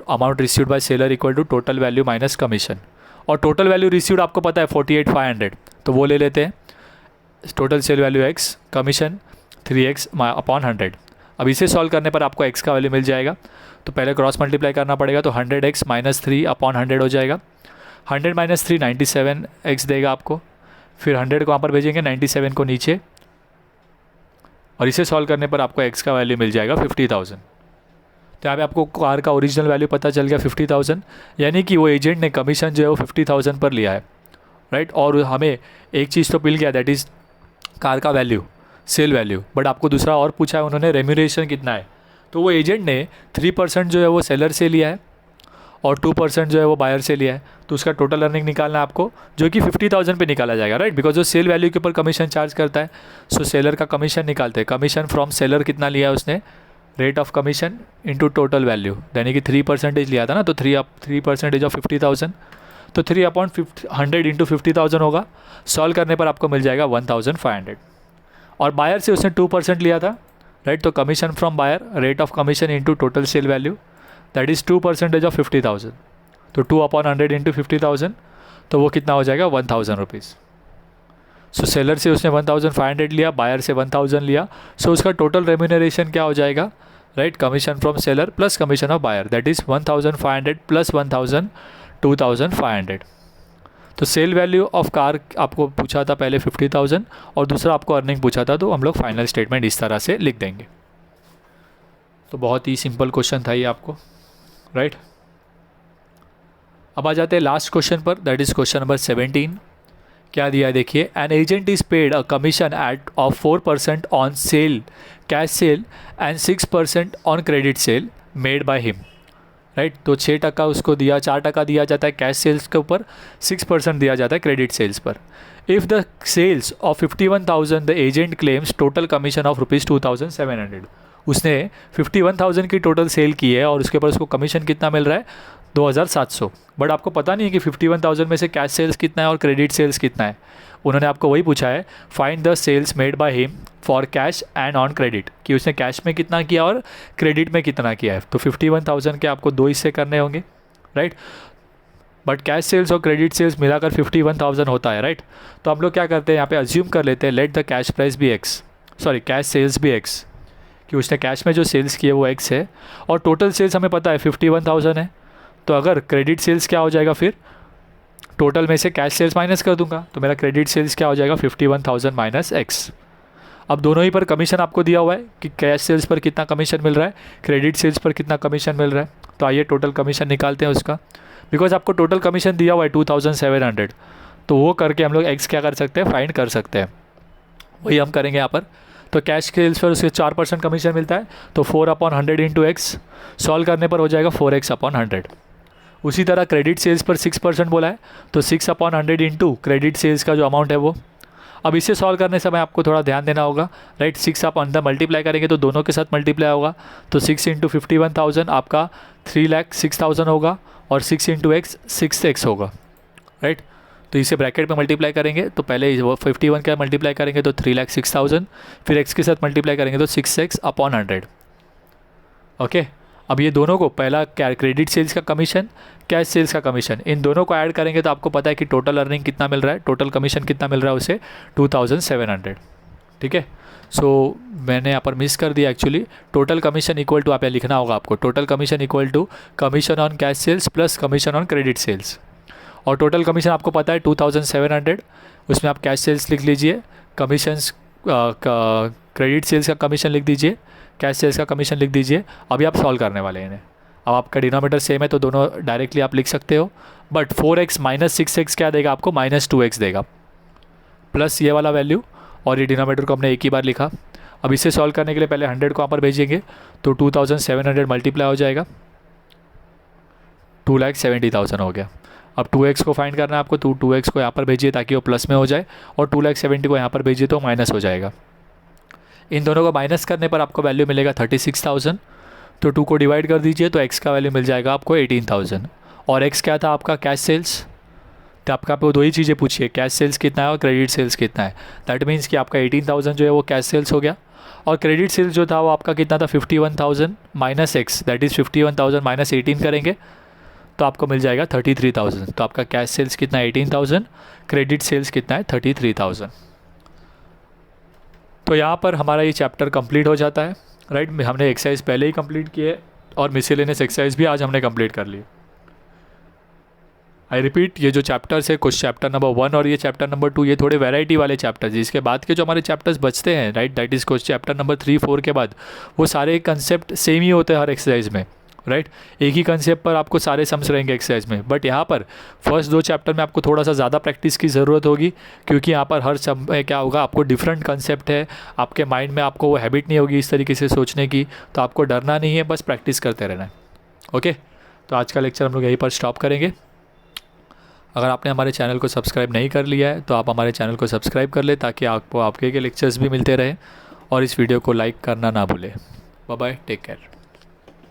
amount received by seller equal to total value minus commission. और टोटल वैल्यू रिसीव्ड आपको पता है 48,500, तो वो ले लेते हैं, total sale value X, commission 3x/100। अब इसे सॉल्व करने पर आपको x का वैल्यू मिल जाएगा, तो पहले क्रॉस मल्टीप्लाई करना पड़ेगा, तो 100x - 3/100 हो जाएगा। 100 - 3 97x देगा आपको, फिर 100 को वहाँ पर भेजेंगे, 97 को नीचे, और इसे सॉल्व करने पर आपको x का वैल्यू मिल जाएगा 50,000। तो यहाँ पे आपको कार का ओरिजिनल वैल्यू पता चल गया 50,000, यानी कि वो एजेंट ने कमीशन जो है वो 50,000 पर लिया है, राइट। और हमें एक चीज़ तो मिल गया, दैट इज़ कार का वैल्यू, सेल वैल्यू। बट आपको दूसरा और पूछा है उन्होंने, रेम्यूनरेशन कितना है। तो वो एजेंट ने 3% जो है वो सेलर से लिया है, और 2% जो है वो बायर से लिया है। तो उसका टोटल अर्निंग निकालना है आपको, जो कि 50,000 पे निकाला जाएगा, राइट, बिकॉज जो सेल वैल्यू के ऊपर कमीशन चार्ज करता है। सो सेलर का कमीशन निकालते हैं, कमीशन फ्रॉम सेलर कितना लिया है उसने, rate of commission into total value, यानी कि 3% लिया था ना, तो 3% ऑफ 50,000, तो 3/100 इंटू 50,000 होगा। सॉल्व करने पर आपको मिल जाएगा 1,500। और बायर से उसने 2% लिया था, राइट, तो commission from buyer, rate of commission into total sale value, that is 2% of 50,000, तो 2/100 इंटू 50,000, तो वो कितना हो जाएगा, 1,000 रुपीज़। सो सेलर से उसने 1,500 लिया, बायर से 1,000 लिया, सो उसका टोटल रेम्यूनरेशन क्या हो जाएगा, right, commission from seller plus commission of buyer, that is 1,500 plus 1,000, 2,500। तो सेल वैल्यू ऑफ कार आपको पूछा था पहले 50,000, और दूसरा आपको अर्निंग पूछा था, तो हम लोग फाइनल स्टेटमेंट इस तरह से लिख देंगे। तो बहुत ही सिंपल क्वेश्चन था ये आपको, राइट। अब आ जाते हैं लास्ट क्वेश्चन पर, दैट इज़ क्वेश्चन नंबर 17। क्या दिया है देखिए, an agent is paid a commission at of 4% on sale, cash sale, and 6% on credit sale made by him, right. तो 6% उसको दिया, 4% दिया जाता है कैश सेल्स के ऊपर, 6% दिया जाता है क्रेडिट सेल्स पर। If the sales of 51,000 the agent claims total commission of ₹2,700। उसने 51,000 की टोटल सेल की है, और उसके ऊपर उसको कमीशन कितना मिल रहा है, 2,700। बट आपको पता नहीं है कि 51,000 में से कैश सेल्स कितना है और क्रेडिट सेल्स कितना है। उन्होंने आपको वही पूछा है, find the sales made by him for cash and on credit, कि उसने कैश में कितना किया और क्रेडिट में कितना किया है। तो 51,000 के आपको 2 हिस्से करने होंगे, राइट। बट कैश सेल्स और क्रेडिट सेल्स मिलाकर 51,000 होता है, राइट। तो हम लोग क्या करते हैं, यहाँ पे अज्यूम कर लेते हैं, लेट द कैश प्राइस भी एक्स, सॉरी कैश सेल्स भी एक्स, कि उसने कैश में जो सेल्स किए वो एक्स है, और टोटल सेल्स हमें पता है 51,000 है। तो अगर क्रेडिट सेल्स क्या हो जाएगा, फिर टोटल में से कैश सेल्स माइनस कर दूंगा, तो मेरा क्रेडिट सेल्स क्या हो जाएगा, 51,000 माइनस एक्स। अब दोनों ही पर कमीशन आपको दिया हुआ है कि कैश सेल्स पर कितना कमीशन मिल रहा है, क्रेडिट सेल्स पर कितना कमीशन मिल रहा है। तो आइए टोटल कमीशन निकालते हैं उसका, बिकॉज आपको टोटल कमीशन दिया हुआ है 2,700, तो वो करके हम लोग एक्स क्या कर सकते हैं, फाइंड कर सकते हैं। वही हम करेंगे यहाँ पर। तो कैश सेल्स पर उसके 4% कमीशन मिलता है, तो 4/100 इंटू एक्स, सॉल्व करने पर हो जाएगा 4x/100। उसी तरह क्रेडिट सेल्स पर 6% बोला है, तो 6/100 इंटू क्रेडिट सेल्स का जो अमाउंट है वो। अब इसे सॉल्व करने समय आपको थोड़ा ध्यान देना होगा, राइट। 6 आप अंदर मल्टीप्लाई करेंगे तो दोनों के साथ मल्टीप्लाई होगा, तो 6 इंटू 51,000 आपका 3,06,000 होगा, और 6 इंटू एक्स 6x होगा, राइट। तो इसे ब्रैकेट में मल्टीप्लाई करेंगे तो पहले वो 51 का मल्टीप्लाई करेंगे तो 3,06,000, फिर x के साथ मल्टीप्लाई करेंगे तो 6x/100। ओके, अब ये दोनों को, पहला क्रेडिट सेल्स का कमीशन, कैश सेल्स का कमीशन, इन दोनों को ऐड करेंगे तो आपको पता है कि टोटल अर्निंग कितना मिल रहा है, टोटल कमीशन कितना मिल रहा है उसे, 2,700। ठीक है, सो मैंने यहाँ पर मिस कर दिया actually. Total commission equal to, आप यहाँ लिखना होगा आपको, total commission equal to commission on cash sales plus commission on credit sales. और टोटल कमीशन आपको पता है 2,700, उसमें आप कैश सेल्स लिख लीजिए, कमीशंस क्रेडिट सेल्स का कमीशन लिख दीजिए, कैश सेल्स का कमीशन लिख दीजिए। अभी आप सॉल्व करने वाले हैं इन्हें। अब आपका डिनोमीटर सेम है तो दोनों डायरेक्टली आप लिख सकते हो, बट 4x माइनस 6x क्या देगा आपको, -2x देगा, प्लस ये वाला वैल्यू, और ये डिनोमीटर को हमने एक ही बार लिखा। अब इसे सॉल्व करने के लिए पहले 100 को यहाँ पर भेजेंगे, तो 2,700 मल्टीप्लाई हो जाएगा, 2,70,000 हो गया। अब 2x को फाइंड करना है आपको, तो 2x को यहाँ पर भेजिए ताकि वो प्लस में हो जाए, और 2,70,000 को यहाँ पर भेजिए तो माइनस हो जाएगा। इन दोनों को माइनस करने पर आपको वैल्यू मिलेगा 36,000, तो 2 को डिवाइड कर दीजिए तो x का वैल्यू मिल जाएगा आपको 18,000। और x क्या था आपका, कैश सेल्स। तो आपको दो ही चीज़ें पूछिए, कैश सेल्स कितना है और क्रेडिट सेल्स कितना है। दैट मीन्स कि आपका 18,000 जो है वो कैश सेल्स हो गया, और क्रेडिट सेल्स जो था वो आपका कितना था, 51,000 minus x, that is 51,000 minus 18 करेंगे तो आपको मिल जाएगा 33,000। तो आपका कैश सेल्स कितना है 18,000, क्रेडिट सेल्स कितना है 33,000। तो यहाँ पर हमारा ये चैप्टर कंप्लीट हो जाता है, राइट। हमने एक्सरसाइज पहले ही कंप्लीट किए और मिसलेनियस एक्सरसाइज भी आज हमने कंप्लीट कर ली। आई रिपीट, ये जो चैप्टर्स है, कुछ चैप्टर नंबर 1 और ये चैप्टर नंबर 2, ये थोड़े वैरायटी वाले चैप्टर्स हैं। इसके बाद के जो हमारे चैप्टर्स बचते हैं, राइट, दैट इज़ कुछ चैप्टर नंबर 3, 4 के बाद वो सारे कंसेप्ट सेम ही होते हैं हर एक्सरसाइज में, राइट। एक ही कंसेप्ट पर आपको सारे सम्स रहेंगे एक्सरसाइज में, बट यहाँ पर फर्स्ट 2 चैप्टर में आपको थोड़ा सा ज़्यादा प्रैक्टिस की ज़रूरत होगी, क्योंकि यहाँ पर हर सम में क्या होगा, आपको डिफरेंट कंसेप्ट है, आपके माइंड में आपको वो हैबिट नहीं होगी इस तरीके से सोचने की, तो आपको डरना नहीं है, बस प्रैक्टिस करते रहना है। ओके, तो आज का लेक्चर हम लोग यहीं पर स्टॉप करेंगे। अगर आपने हमारे चैनल को सब्सक्राइब नहीं कर लिया है तो आप हमारे चैनल को सब्सक्राइब कर ले, ताकि आपको आपके लेक्चर्स भी मिलते रहे, और इस वीडियो को लाइक करना ना भूलें। Bye bye, take care.